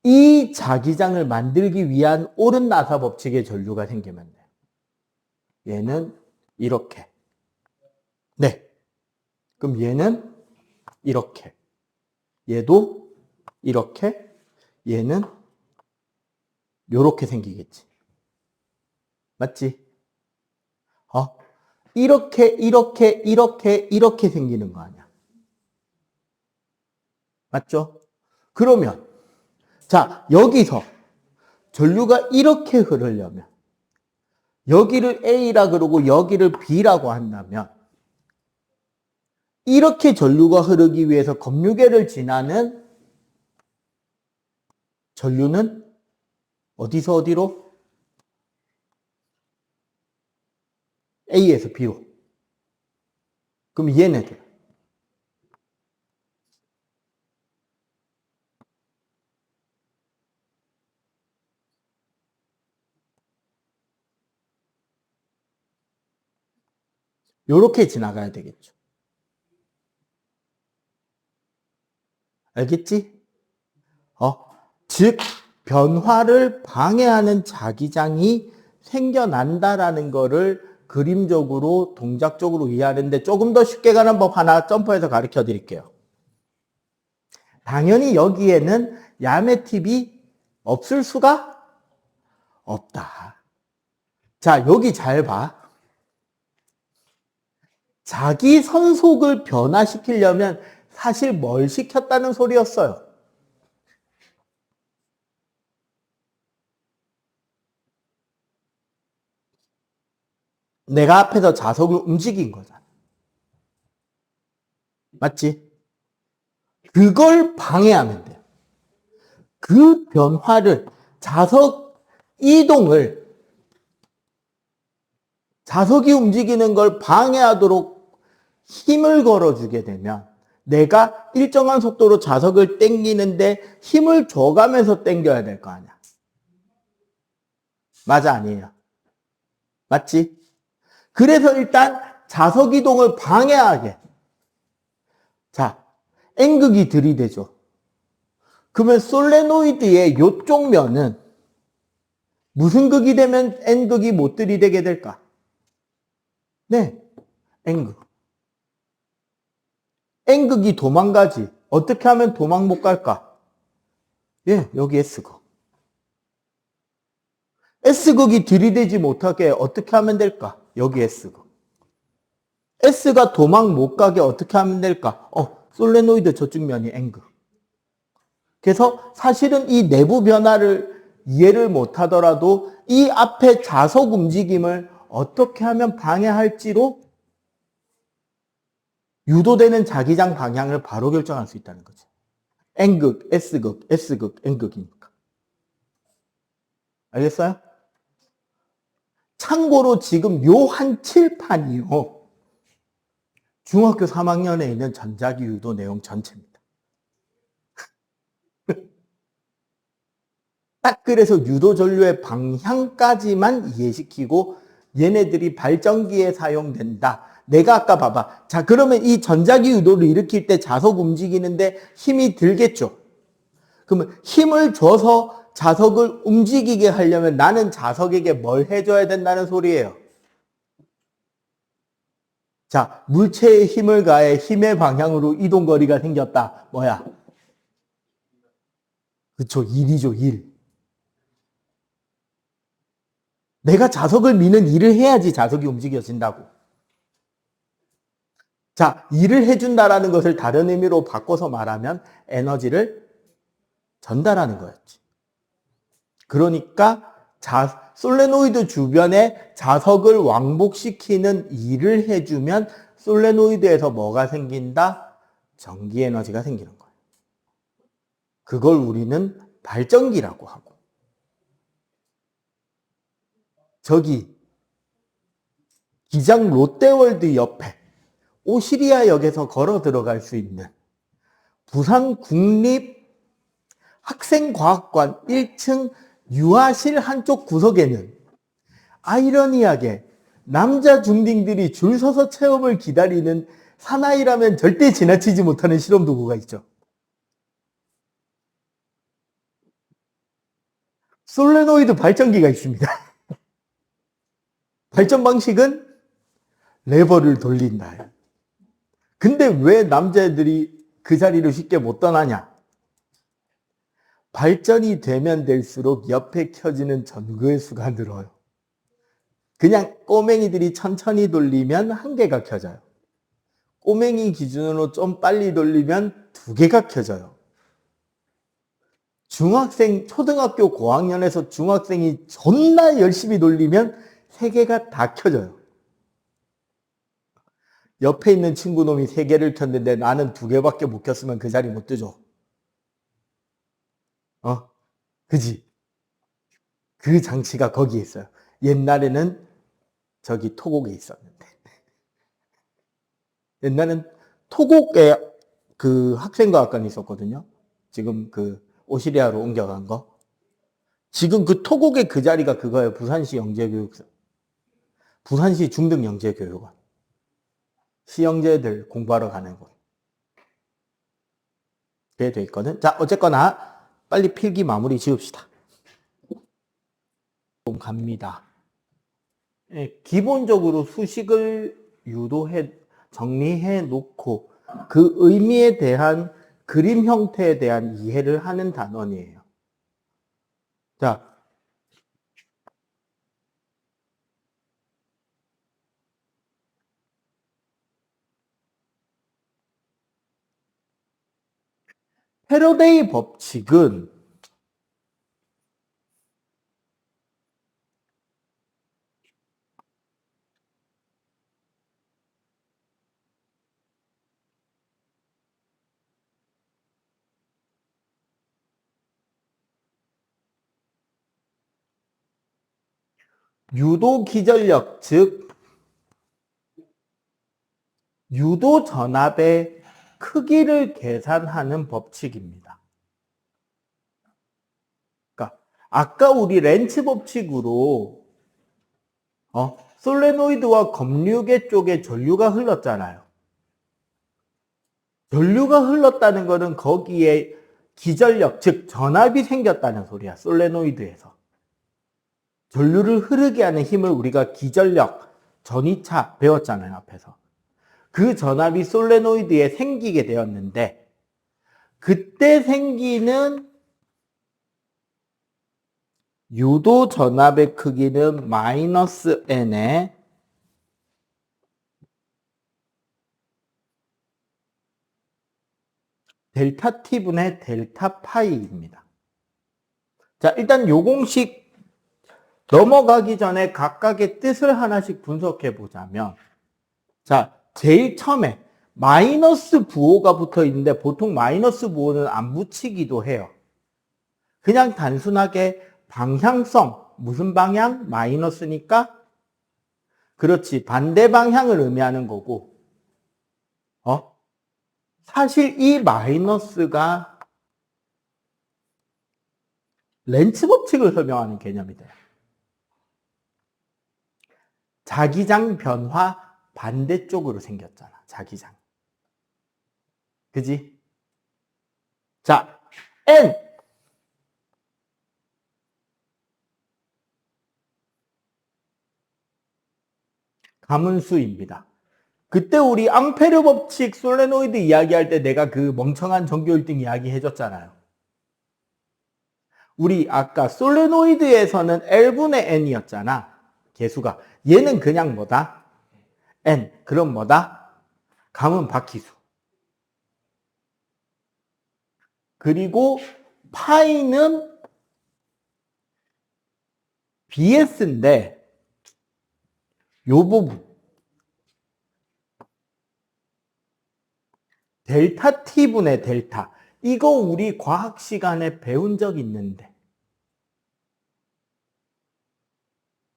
이 자기장을 만들기 위한 옳은 나사 법칙의 전류가 생기면 돼요. 얘는 이렇게. 네. 그럼 얘는 이렇게. 얘도 이렇게. 얘는 이렇게 생기겠지. 맞지? 이렇게 생기는 거 아니야. 맞죠? 그러면 자, 여기서 전류가 이렇게 흐르려면 여기를 A라 그러고 여기를 B라고 한다면 이렇게 전류가 흐르기 위해서 검유계를 지나는 전류는 어디서 어디로? A에서 B로. 그럼 얘네들. 요렇게 지나가야 되겠죠. 알겠지? 즉 변화를 방해하는 자기장이 생겨난다라는 거를 그림적으로 동작적으로 이해하는데 조금 더 쉽게 가는 법 하나 점프해서 가르쳐 드릴게요. 당연히 여기에는 야매 팁이 없을 수가 없다. 자, 여기 잘 봐. 자기 선속을 변화시키려면 사실 뭘 시켰다는 소리였어요? 내가 앞에서 자석을 움직인 거잖아. 맞지? 그걸 방해하면 돼요. 그 변화를, 자석 이동을, 자석이 움직이는 걸 방해하도록 힘을 걸어주게 되면 내가 일정한 속도로 자석을 당기는데 힘을 줘가면서 당겨야 될 거 아니야. 맞아, 아니에요? 맞지? 그래서 일단 자석 이동을 방해하게. 자, N극이 들이대죠. 그러면 솔레노이드의 이쪽 면은 무슨 극이 되면 N극이 못 들이대게 될까? 네, N극. N극이 도망가지. 어떻게 하면 도망 못 갈까? 예, 여기 S극. S극이 들이대지 못하게 어떻게 하면 될까? 여기 S극. S가 도망 못 가게 어떻게 하면 될까? 솔레노이드 저쪽 면이 N극. 그래서 사실은 이 내부 변화를 이해를 못 하더라도 이 앞에 자석 움직임을 어떻게 하면 방해할지로 유도되는 자기장 방향을 바로 결정할 수 있다는 거죠. N극, S극, S극, N극이니까. 알겠어요? 참고로 지금 요 한 칠판이요. 중학교 3학년에 있는 전자기 유도 내용 전체입니다. 딱 그래서 유도 전류의 방향까지만 이해시키고 얘네들이 발전기에 사용된다. 내가 아까 봐봐. 자, 그러면 이 전자기 유도를 일으킬 때 자석 움직이는데 힘이 들겠죠. 그러면 힘을 줘서 자석을 움직이게 하려면 나는 자석에게 뭘 해줘야 된다는 소리예요. 자, 물체에 힘을 가해 힘의 방향으로 이동거리가 생겼다. 뭐야? 그쵸, 1이죠, 1. 내가 자석을 미는 일을 해야지 자석이 움직여진다고. 자, 일을 해준다라는 것을 다른 의미로 바꿔서 말하면 에너지를 전달하는 거였지. 그러니까 솔레노이드 주변에 자석을 왕복시키는 일을 해주면 솔레노이드에서 뭐가 생긴다? 전기 에너지가 생기는 거예요. 그걸 우리는 발전기라고 하고. 저기 기장 롯데월드 옆에 오시리아역에서 걸어 들어갈 수 있는 부산국립학생과학관 1층 유아실 한쪽 구석에는 아이러니하게 남자 중딩들이 줄 서서 체험을 기다리는 사나이라면 절대 지나치지 못하는 실험 도구가 있죠. 솔레노이드 발전기가 있습니다. 발전 방식은 레버를 돌린다. 근데 왜 남자애들이 그 자리를 쉽게 못 떠나냐? 발전이 되면 될수록 옆에 켜지는 전구의 수가 늘어요. 그냥 꼬맹이들이 천천히 돌리면 1개가 켜져요. 꼬맹이 기준으로 좀 빨리 돌리면 2개가 켜져요. 초등학교 고학년에서 중학생이 존나 열심히 돌리면 3개가 다 켜져요. 옆에 있는 친구놈이 3개를 켰는데 나는 2개밖에 못 켰으면 그 자리 못 뜨죠. 그지? 그 장치가 거기에 있어요. 옛날에는 저기 토곡에 있었는데. 옛날엔 토곡에 그 학생과학관이 있었거든요. 지금 그 오시리아로 옮겨간 거. 지금 그 토곡의 그 자리가 그거예요. 부산시 영재교육원. 부산시 중등 영재교육원. 시영재들 공부하러 가는 곳. 그게 돼 있거든. 자, 어쨌거나 빨리 필기 마무리 지읍시다. 좀 갑니다. 기본적으로 수식을 정리해 놓고 그 의미에 대한 그림 형태에 대한 이해를 하는 단원이에요. 자, 패러데이 법칙은 유도 기전력, 즉 유도 전압의 크기를 계산하는 법칙입니다. 그러니까 아까 우리 렌츠 법칙으로 솔레노이드와 검류계 쪽에 전류가 흘렀잖아요. 전류가 흘렀다는 것은 거기에 기전력, 즉 전압이 생겼다는 소리야. 솔레노이드에서. 전류를 흐르게 하는 힘을 우리가 기전력, 전위차 배웠잖아요. 앞에서. 그 전압이 솔레노이드에 생기게 되었는데 그때 생기는 유도 전압의 크기는 마이너스 n의 델타 t분의 델타 파이입니다. 자, 일단 요 공식 넘어가기 전에 각각의 뜻을 하나씩 분석해 보자면, 자, 제일 처음에 마이너스 부호가 붙어 있는데 보통 마이너스 부호는 안 붙이기도 해요. 그냥 단순하게 방향성, 무슨 방향? 마이너스니까 그렇지, 반대 방향을 의미하는 거고, 사실 이 마이너스가 렌츠 법칙을 설명하는 개념이 돼요. 자기장 변화 반대쪽으로 생겼잖아, 자기장. 그지? 자, N. 가문수입니다. 그때 우리 앙페르 법칙 솔레노이드 이야기할 때 내가 그 멍청한 전교 1등 이야기 해줬잖아요. 우리 아까 솔레노이드에서는 L분의 N이었잖아. 개수가. 얘는 그냥 뭐다? N. 그럼 뭐다? 가문 바퀴수. 그리고 파이는 BS인데 요 부분 델타 T분의 델타. 이거 우리 과학 시간에 배운 적 있는데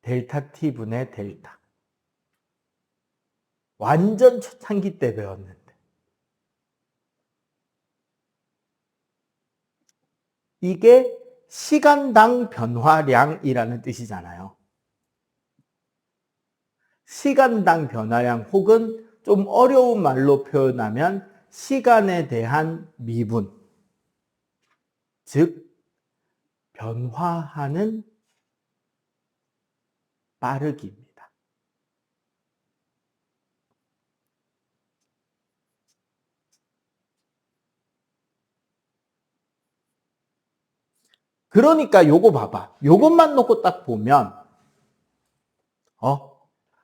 델타 T분의 델타. 완전 초창기 때 배웠는데 이게 시간당 변화량이라는 뜻이잖아요. 시간당 변화량 혹은 좀 어려운 말로 표현하면 시간에 대한 미분, 즉 변화하는 빠르기입니다. 그러니까 요거 봐봐. 요것만 놓고 딱 보면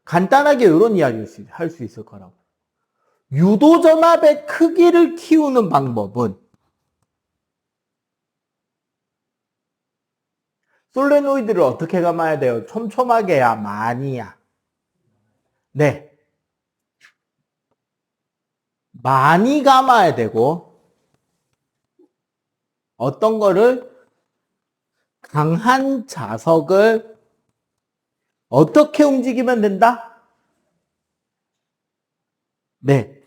간단하게 이런 이야기를 할 수 있을 거라고. 유도전압의 크기를 키우는 방법은 솔레노이드를 어떻게 감아야 돼요? 촘촘하게야, 많이야? 네. 많이 감아야 되고, 어떤 거를? 강한 자석을 어떻게 움직이면 된다? 네.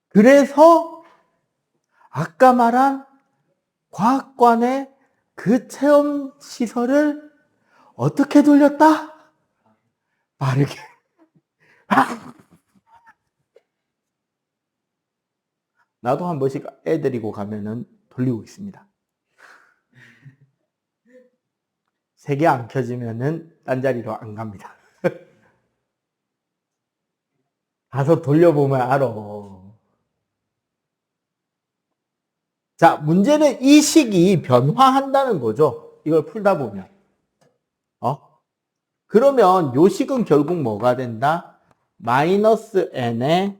그래서 아까 말한 과학관의 그 체험 시설을 어떻게 돌렸다? 빠르게. 나도 한 번씩 애 데리고 가면은 돌리고 있습니다. 3개 안 켜지면은 딴 자리로 안 갑니다. 가서 돌려보면 알아. 자, 문제는 이 식이 변화한다는 거죠. 이걸 풀다 보면. 그러면 요 식은 결국 뭐가 된다? 마이너스 n의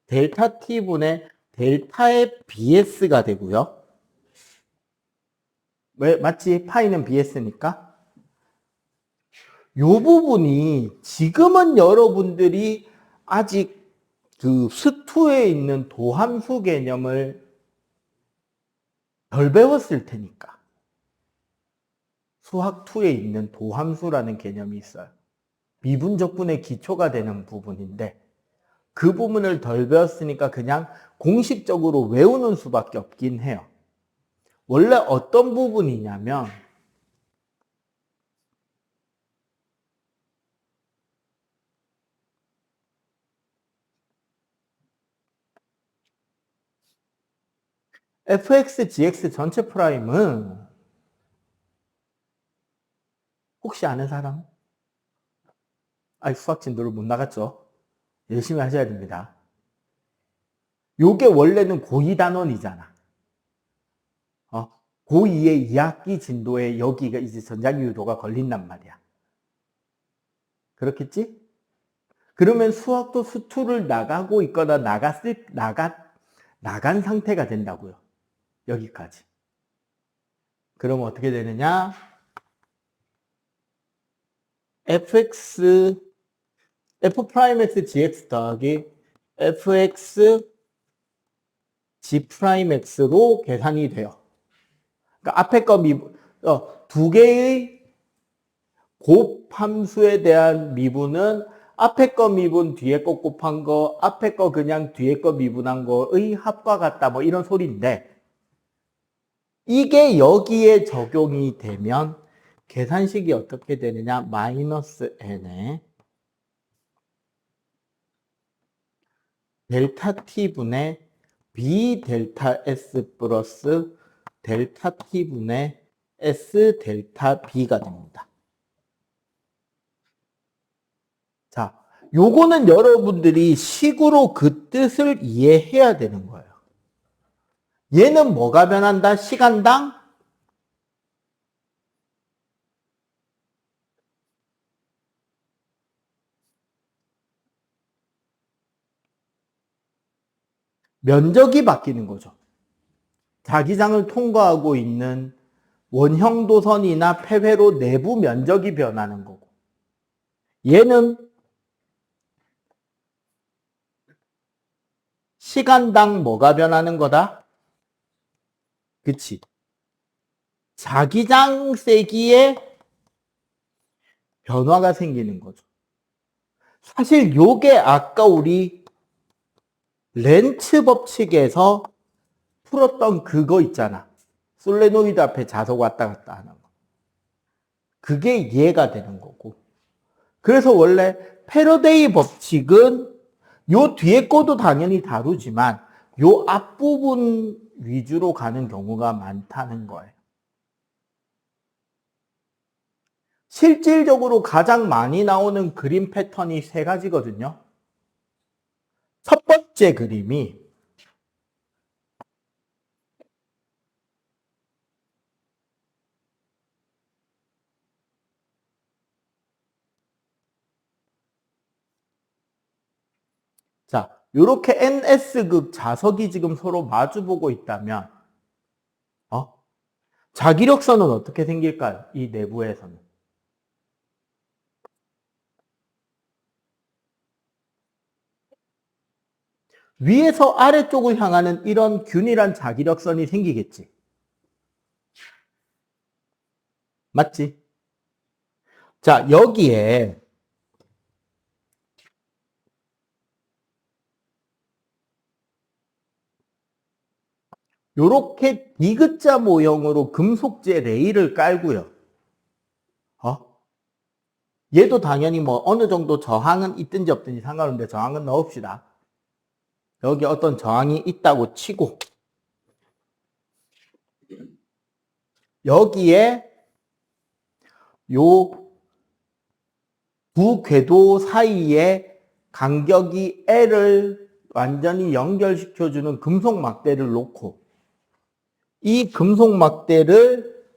델타 t분의 델타의 bs가 되고요. 왜? 맞지? 파이는 bs니까. 요 부분이 지금은 여러분들이 아직 그 수투에 있는 도함수 개념을 덜 배웠을 테니까. 수학 2에 있는 도함수라는 개념이 있어요. 미분적분의 기초가 되는 부분인데 그 부분을 덜 배웠으니까 그냥 공식적으로 외우는 수밖에 없긴 해요. 원래 어떤 부분이냐면 fx, gx 전체 프라임은 혹시 아는 사람? 수학 진도를 못 나갔죠? 열심히 하셔야 됩니다. 요게 원래는 고2 단원이잖아. 고2의 2학기 진도에 여기가 이제 전자기유도가 걸린단 말이야. 그렇겠지? 그러면 수학도 수투를 나가고 있거나 나간 상태가 된다고요. 여기까지. 그러면 어떻게 되느냐? fx f'x gx 더하기 fx g'x로 계산이 돼요. 그러니까 앞에 거 두 개의 곱함수에 대한 미분은 앞에 거 미분, 뒤에 거 곱한 거, 앞에 거 그냥 뒤에 거 미분한 거의 합과 같다. 뭐 이런 소리인데, 이게 여기에 적용이 되면 계산식이 어떻게 되느냐? 마이너스 n에 델타 t분의 b 델타 s 플러스 델타 t분의 s 델타 b가 됩니다. 자, 요거는 여러분들이 식으로 그 뜻을 이해해야 되는 거예요. 얘는 뭐가 변한다? 시간당 면적이 바뀌는 거죠. 자기장을 통과하고 있는 원형 도선이나 폐회로 내부 면적이 변하는 거고, 얘는 시간당 뭐가 변하는 거다? 그치? 자기장 세기에 변화가 생기는 거죠. 사실 요게 아까 우리 렌츠 법칙에서 풀었던 그거 있잖아. 솔레노이드 앞에 자석 왔다 갔다 하는 거. 그게 이해가 되는 거고. 그래서 원래 패러데이 법칙은 요 뒤에 거도 당연히 다루지만 요 앞부분 위주로 가는 경우가 많다는 거예요. 실질적으로 가장 많이 나오는 그림 패턴이 세 가지거든요. 첫 번째 그림이 자, 요렇게 NS극 자석이 지금 서로 마주보고 있다면 자기력선은 어떻게 생길까요? 이 내부에서는. 위에서 아래쪽을 향하는 이런 균일한 자기력선이 생기겠지. 맞지? 자, 여기에 요렇게 디귿자 모형으로 금속재 레일을 깔고요. 얘도 당연히 뭐 어느 정도 저항은 있든지 없든지 상관없는데 저항은 넣읍시다. 여기 어떤 저항이 있다고 치고 여기에 요 두 궤도 사이에 간격이 L을 완전히 연결시켜주는 금속 막대를 놓고 이 금속 막대를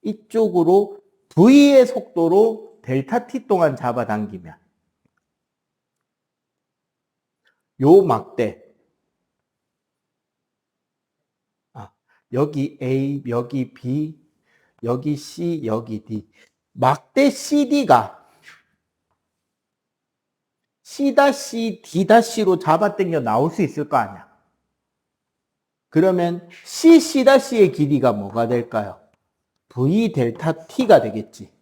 이쪽으로 V의 속도로 델타 T 동안 잡아당기면 요 막대 여기 A, 여기 B, 여기 C, 여기 D 막대 CD가 C-, D-로 잡아당겨 나올 수 있을 거 아니야. 그러면 C-C의 길이가 뭐가 될까요? V 델타 T가 되겠지.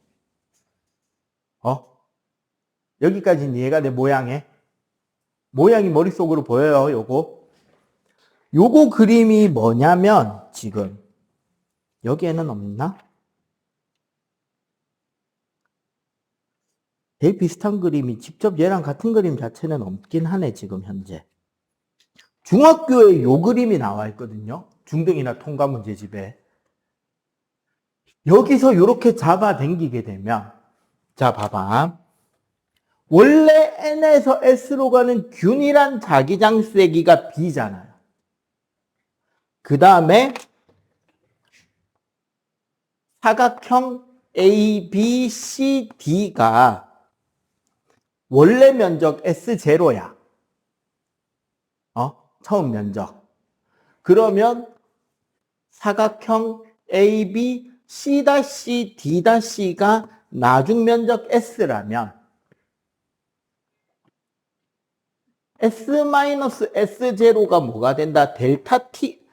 여기까지는 이해가 돼, 모양에. 모양이 머릿속으로 보여요, 요거. 요거 그림이 뭐냐면, 지금. 여기에는 없나? 되게 비슷한 그림이 직접 얘랑 같은 그림 자체는 없긴 하네, 지금 현재. 중학교에 요 그림이 나와 있거든요. 중등이나 통과 문제집에. 여기서 이렇게 잡아당기게 되면 자 봐봐. 원래 N에서 S로 가는 균일한 자기장 세기가 B잖아요. 그 다음에 사각형 ABCD가 원래 면적 S0야. 처음 면적. 그러면 사각형 AB C-D-C가 나중 면적 S라면 S-S0가 뭐가 된다? 델타 T,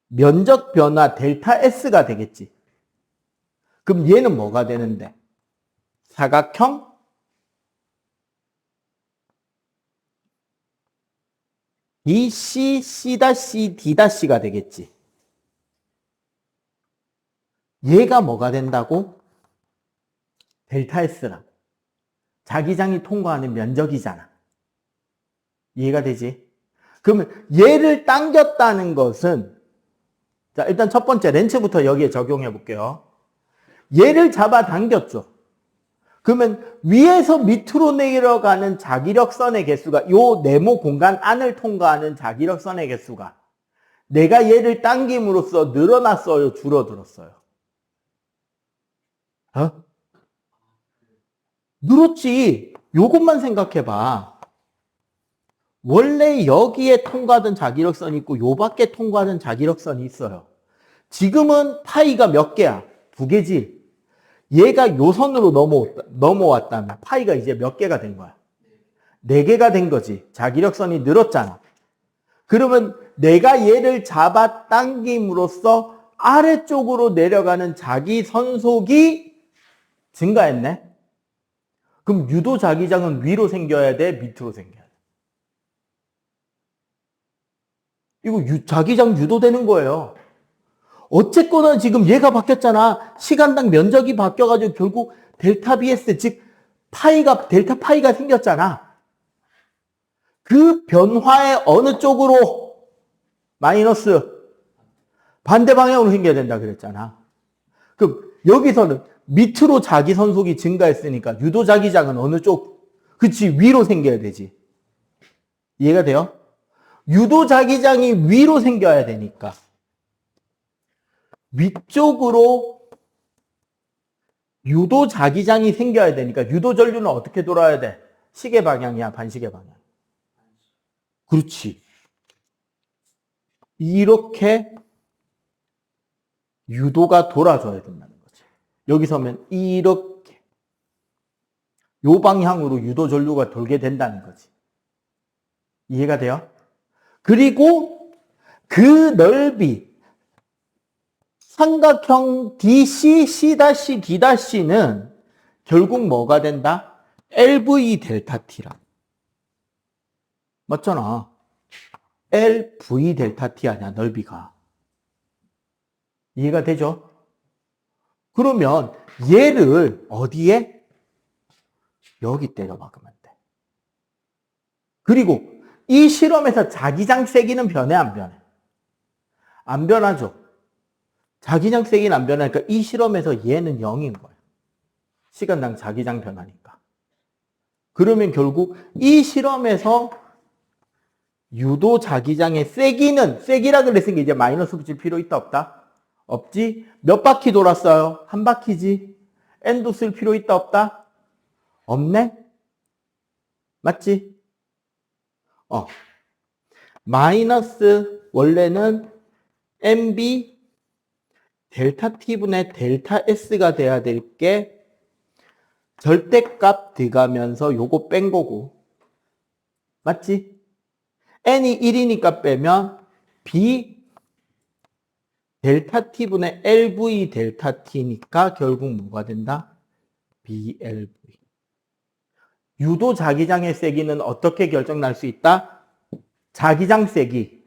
면적 변화 델타 S가 되겠지. 그럼 얘는 뭐가 되는데? 사각형 BC, C-, D-가 되겠지. 얘가 뭐가 된다고? 델타 S라. 자기장이 통과하는 면적이잖아. 이해가 되지? 그러면 얘를 당겼다는 것은, 자, 일단 첫 번째 렌츠부터 여기에 적용해 볼게요. 얘를 잡아 당겼죠. 그러면 위에서 밑으로 내려가는 자기력선의 개수가, 요 네모 공간 안을 통과하는 자기력선의 개수가 내가 얘를 당김으로써 늘어났어요, 줄어들었어요? 늘었지. 요것만 생각해봐. 원래 여기에 통과하던 자기력선이 있고 요 밖에 통과하는 자기력선이 있어요. 지금은 파이가 몇 개야? 2개지. 얘가 요 선으로 넘어왔다면 파이가 이제 몇 개가 된 거야? 4개가 된 거지. 자기력선이 늘었잖아. 그러면 내가 얘를 잡아 당김으로써 아래쪽으로 내려가는 자기 선속이 증가했네. 그럼 유도 자기장은 위로 생겨야 돼? 밑으로 생겨야 돼? 이거 자기장 유도되는 거예요. 어쨌거나 지금 얘가 바뀌었잖아. 시간당 면적이 바뀌어가지고 결국 델타 BS, 즉 델타 파이가 생겼잖아. 그 변화의 어느 쪽으로? 마이너스 반대 방향으로 생겨야 된다 그랬잖아. 그럼 여기서는 밑으로 자기 선속이 증가했으니까 유도 자기장은 어느 쪽? 그치, 위로 생겨야 되지. 이해가 돼요? 유도 자기장이 위로 생겨야 되니까 위쪽으로 유도 자기장이 생겨야 되니까 유도 전류는 어떻게 돌아야 돼? 시계 방향이야, 반시계 방향? 그렇지. 이렇게 유도가 돌아줘야 된다는 거지. 여기서면 이렇게 요 방향으로 유도 전류가 돌게 된다는 거지. 이해가 돼요? 그리고 그 넓이 삼각형 DC, C-D-는 결국 뭐가 된다? LV 델타 T라. 맞잖아. LV 델타 T 아니야, 넓이가. 이해가 되죠? 그러면 얘를 어디에? 여기 때려 박으면 돼. 그리고 이 실험에서 자기장 세기는 변해, 안 변해? 안 변하죠. 자기장 세기는 안 변하니까 이 실험에서 얘는 0인 거야. 시간당 자기장 변하니까. 그러면 결국 이 실험에서 유도 자기장의 세기라 그랬으니까 이제 마이너스 붙일 필요 있다 없다? 없지? 몇 바퀴 돌았어요? 한 바퀴지? n도 쓸 필요 있다 없다? 없네? 맞지? 마이너스 원래는 mb 델타 t분의 델타 s가 돼야 될 게 절대값 들어가면서 요거 뺀 거고. 맞지? n이 1이니까 빼면 b 델타 t분의 lv 델타 t니까 결국 뭐가 된다? blv. 유도 자기장의 세기는 어떻게 결정날 수 있다? 자기장 세기.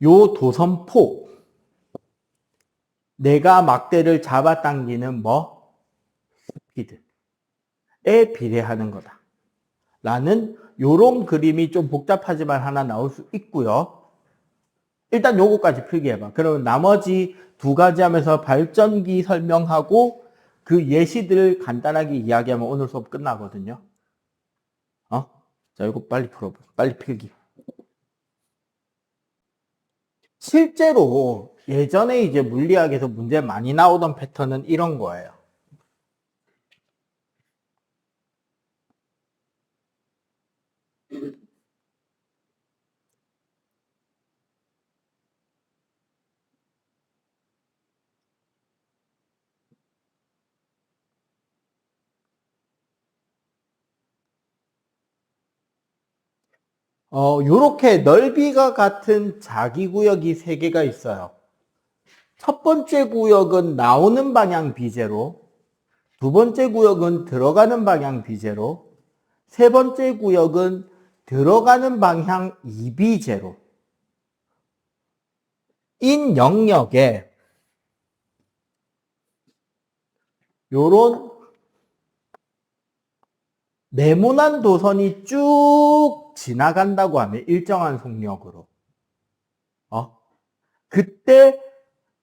요 도선폭. 내가 막대를 잡아당기는 뭐? 스피드에 비례하는 거다. 라는 요런 그림이 좀 복잡하지만 하나 나올 수 있고요. 일단 요거까지 필기해봐. 그러면 나머지 2가지 하면서 발전기 설명하고 그 예시들 간단하게 이야기하면 오늘 수업 끝나거든요. 자, 이거 빨리 풀어봐. 빨리 필기. 실제로 예전에 이제 물리학에서 문제 많이 나오던 패턴은 이런 거예요. 요렇게 넓이가 같은 자기구역이 3개가 있어요. 첫 번째 구역은 나오는 방향 B제로, 두 번째 구역은 들어가는 방향 B제로, 세 번째 구역은 들어가는 방향 2B제로. 인 영역에 요런 네모난 도선이 쭉 지나간다고 하면 일정한 속력으로. 그때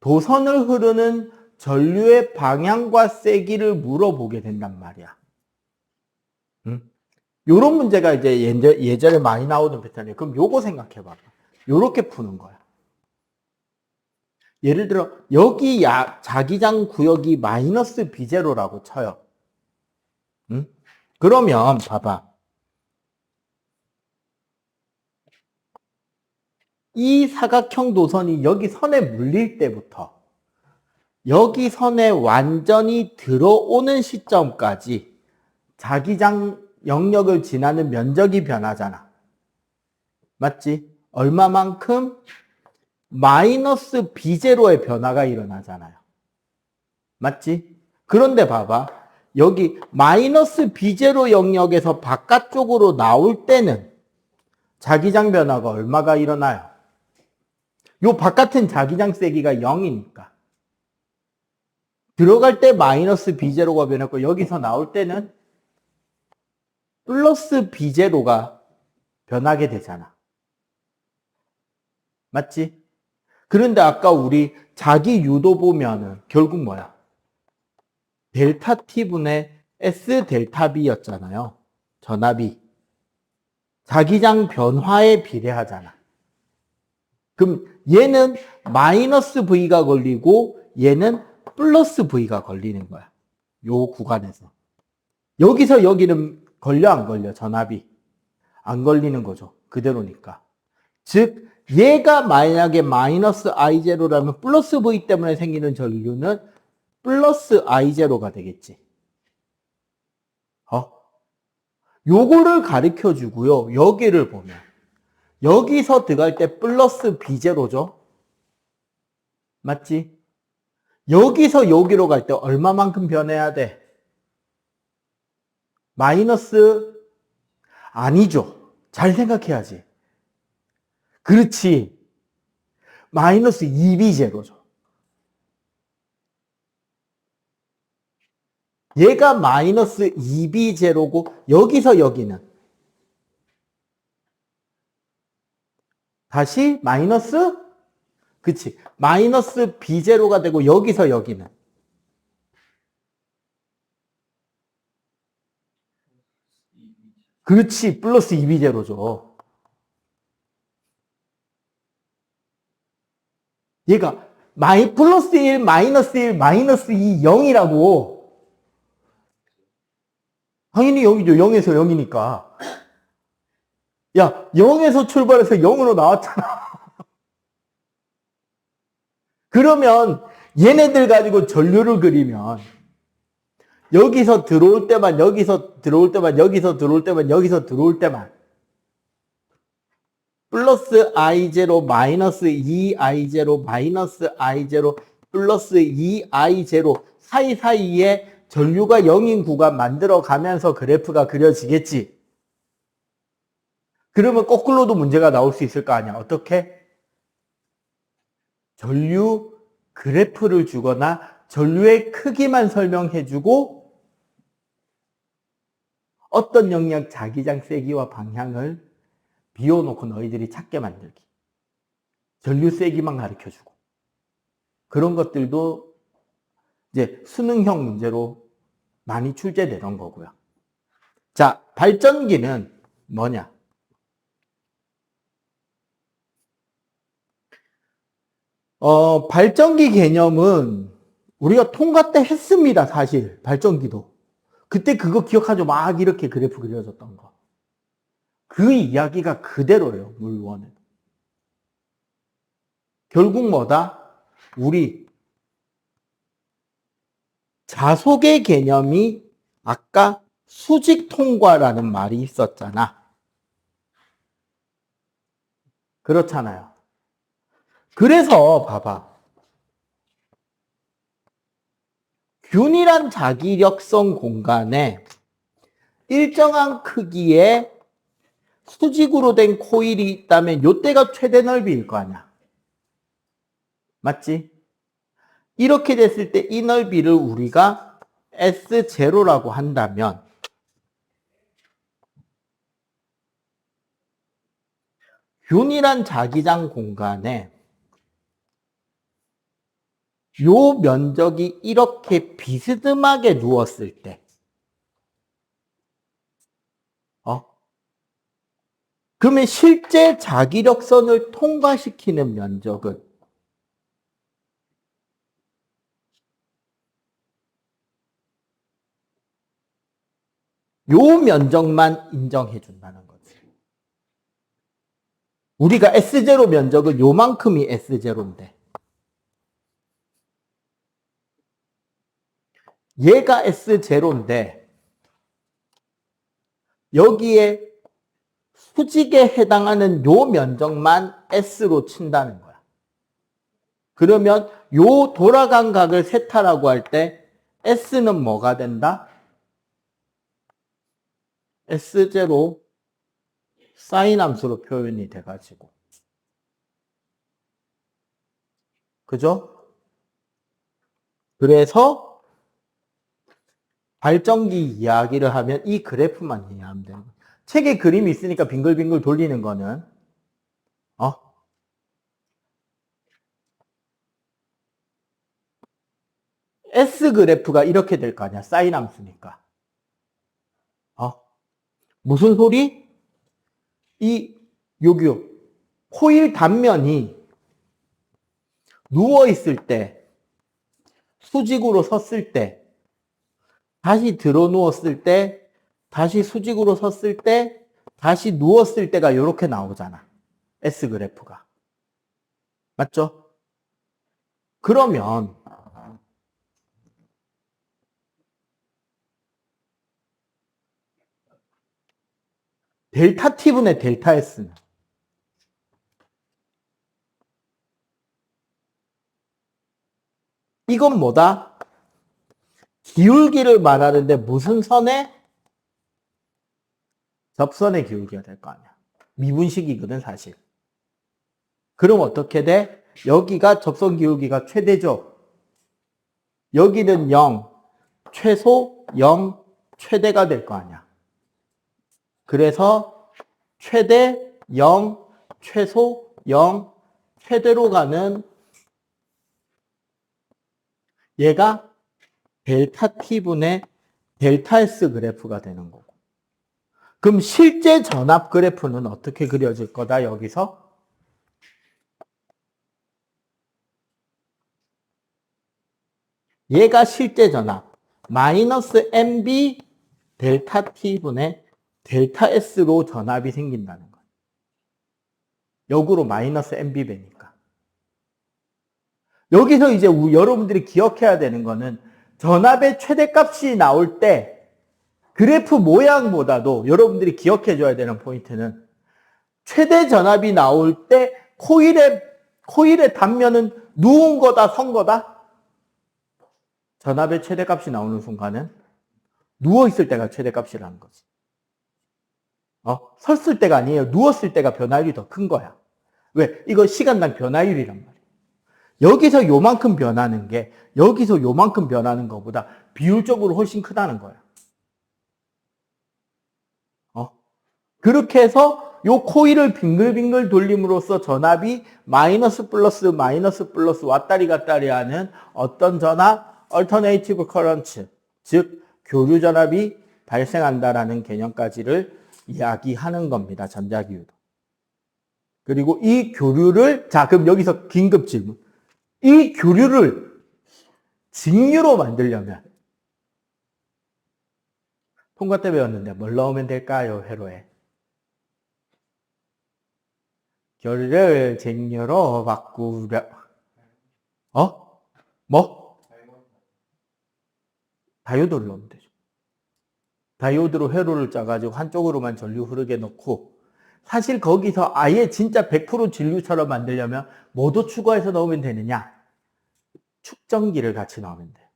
도선을 흐르는 전류의 방향과 세기를 물어보게 된단 말이야. 요런 문제가 이제 예전에 많이 나오는 패턴이에요. 그럼 요거 생각해봐. 요렇게 푸는 거야. 예를 들어 여기 자기장 구역이 마이너스 B제로라고 쳐요. 그러면 봐봐. 이 사각형 도선이 여기 선에 물릴 때부터 여기 선에 완전히 들어오는 시점까지 자기장 영역을 지나는 면적이 변하잖아. 맞지? 얼마만큼? 마이너스 B0의 변화가 일어나잖아요. 맞지? 그런데 봐봐. 여기 마이너스 B0 영역에서 바깥쪽으로 나올 때는 자기장 변화가 얼마가 일어나요? 요 바깥은 자기장 세기가 0이니까. 들어갈 때 마이너스 B0가 변했고 여기서 나올 때는 플러스 B0가 변하게 되잖아. 맞지? 그런데 아까 우리 자기 유도 보면은 결국 뭐야? 델타 T분의 S 델타 B였잖아요. 전압이. 자기장 변화에 비례하잖아. 그럼 얘는 마이너스 V가 걸리고 얘는 플러스 V가 걸리는 거야. 요 구간에서. 여기서 여기는 걸려 안 걸려? 전압이. 안 걸리는 거죠. 그대로니까. 즉 얘가 만약에 마이너스 I0라면 플러스 V 때문에 생기는 전류는 플러스 I0가 되겠지. 요거를 가르쳐 주고요. 여기를 보면 여기서 들어갈 때 플러스 B0죠. 맞지? 여기서 여기로 갈 때 얼마만큼 변해야 돼? 마이너스 아니죠. 잘 생각해야지. 그렇지. 마이너스 2B0죠. 얘가 마이너스 2B0고 여기서 여기는 다시 마이너스 그치. 마이너스 B0가 되고 여기서 여기는 그렇지. 플러스 2B0죠. 얘가 플러스 1, 마이너스 1, 마이너스 2, 0이라고. 당연히 0이죠. 0에서 0이니까. 야, 0에서 출발해서 0으로 나왔잖아. 그러면 얘네들 가지고 전류를 그리면 여기서 들어올 때만, 여기서 들어올 때만, 여기서 들어올 때만, 여기서 들어올 때만 플러스 I0, 마이너스 2I0, 마이너스 I0, 플러스 2I0 사이사이에 전류가 0인 구간 만들어 가면서 그래프가 그려지겠지. 그러면 거꾸로도 문제가 나올 수 있을 거 아니야. 어떻게? 전류 그래프를 주거나 전류의 크기만 설명해주고 어떤 영역 자기장 세기와 방향을 비워놓고 너희들이 찾게 만들기. 전류 세기만 가르쳐주고. 그런 것들도 이제 수능형 문제로 많이 출제되던 거고요. 자, 발전기는 뭐냐? 발전기 개념은 우리가 통과 때 했습니다, 사실. 발전기도. 그때 그거 기억하죠? 막 이렇게 그래프 그려졌던 거. 그 이야기가 그대로예요, 물원은. 결국 뭐다? 우리 자속의 개념이 아까 수직 통과라는 말이 있었잖아. 그렇잖아요. 그래서 봐봐. 균일한 자기력선 공간에 일정한 크기의 수직으로 된 코일이 있다면 이때가 최대 넓이일 거 아니야. 맞지? 이렇게 됐을 때 이 넓이를 우리가 S0라고 한다면 균일한 자기장 공간에 요 면적이 이렇게 비스듬하게 누웠을 때 그러면 실제 자기력선을 통과시키는 면적은 요 면적만 인정해 준다는 거지. 우리가 S0 면적은 요만큼이 S0인데 얘가 S0인데 여기에 수직에 해당하는 요 면적만 S로 친다는 거야. 그러면 요 돌아간 각을 세타라고 할 때 S는 뭐가 된다? S0 사인 함수로 표현이 돼가지고. 그죠? 그래서 발전기 이야기를 하면 이 그래프만 이해하면 되는 거야. 책에 그림이 있으니까 빙글빙글 돌리는 거는 S 그래프가 이렇게 될 거 아니야. 사인 함수니까. 무슨 소리? 여기요. 코일 단면이 누워있을 때, 수직으로 섰을 때, 다시 들어 누웠을 때, 다시 수직으로 섰을 때, 다시 누웠을 때가 이렇게 나오잖아. S 그래프가. 맞죠? 그러면 델타 T분의 델타 S는 이건 뭐다? 기울기를 말하는데 무슨 선에? 접선의 기울기가 될 거 아니야. 미분식이거든 사실. 그럼 어떻게 돼? 여기가 접선 기울기가 최대죠. 여기는 0, 최소 0, 최대가 될 거 아니야. 그래서 최대 0, 최소 0, 최대로 가는 얘가 델타 T분의 델타 S 그래프가 되는 거고. 그럼 실제 전압 그래프는 어떻게 그려질 거다, 여기서? 얘가 실제 전압. 마이너스 MB 델타 T분의 델타 S로 전압이 생긴다는 거예요. 역으로 마이너스 MB배니까. 여기서 이제 여러분들이 기억해야 되는 거는 전압의 최대값이 나올 때 그래프 모양보다도 여러분들이 기억해 줘야 되는 포인트는 최대 전압이 나올 때 코일의 단면은 누운 거다, 선 거다? 전압의 최대값이 나오는 순간은 누워있을 때가 최대값이라는 거지. 섰을 때가 아니에요. 누웠을 때가 변화율이 더 큰 거야. 왜? 이거 시간당 변화율이란 말이야. 여기서 요만큼 변하는 게 여기서 요만큼 변하는 것보다 비율적으로 훨씬 크다는 거야. 그렇게 해서 요 코일을 빙글빙글 돌림으로써 전압이 마이너스 플러스 왔다리 갔다리 하는 어떤 전압? alternative current, 즉 교류 전압이 발생한다라는 개념까지를 이야기하는 겁니다. 전자기유도. 그리고 이 교류를, 자, 그럼 여기서 긴급 질문. 이 교류를 직류로 만들려면 통과 때 배웠는데 뭘 넣으면 될까요, 회로에? 교류를 직류로 바꾸려. 뭐? 다이오드를 넣으면 되죠. 다이오드로 회로를 짜가지고 한쪽으로만 전류 흐르게 넣고 사실 거기서 아예 진짜 100% 진루처럼 만들려면 뭐도 추가해서 넣으면 되느냐? 축전기를 같이 넣으면 돼요.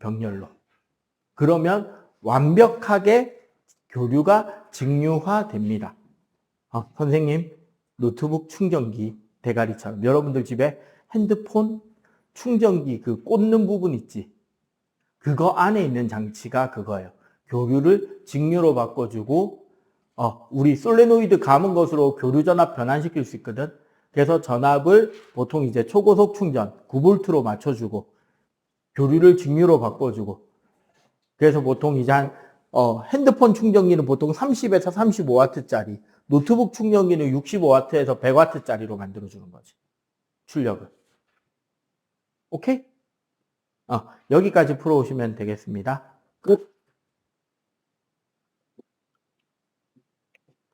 병렬로. 그러면 완벽하게 교류가 직류화 됩니다. 선생님, 노트북 충전기 대가리처럼 여러분들 집에 핸드폰 충전기 그 꽂는 부분 있지? 그거 안에 있는 장치가 그거예요. 교류를 직류로 바꿔주고 우리 솔레노이드 감은 것으로 교류 전압 변환시킬 수 있거든. 그래서 전압을 보통 이제 초고속 충전 9V로 맞춰주고 교류를 직류로 바꿔주고 그래서 보통 이제 핸드폰 충전기는 보통 30에서 35W짜리 노트북 충전기는 65W에서 100W짜리로 만들어주는 거지. 출력을. 오케이? 여기까지 풀어오시면 되겠습니다. 끝.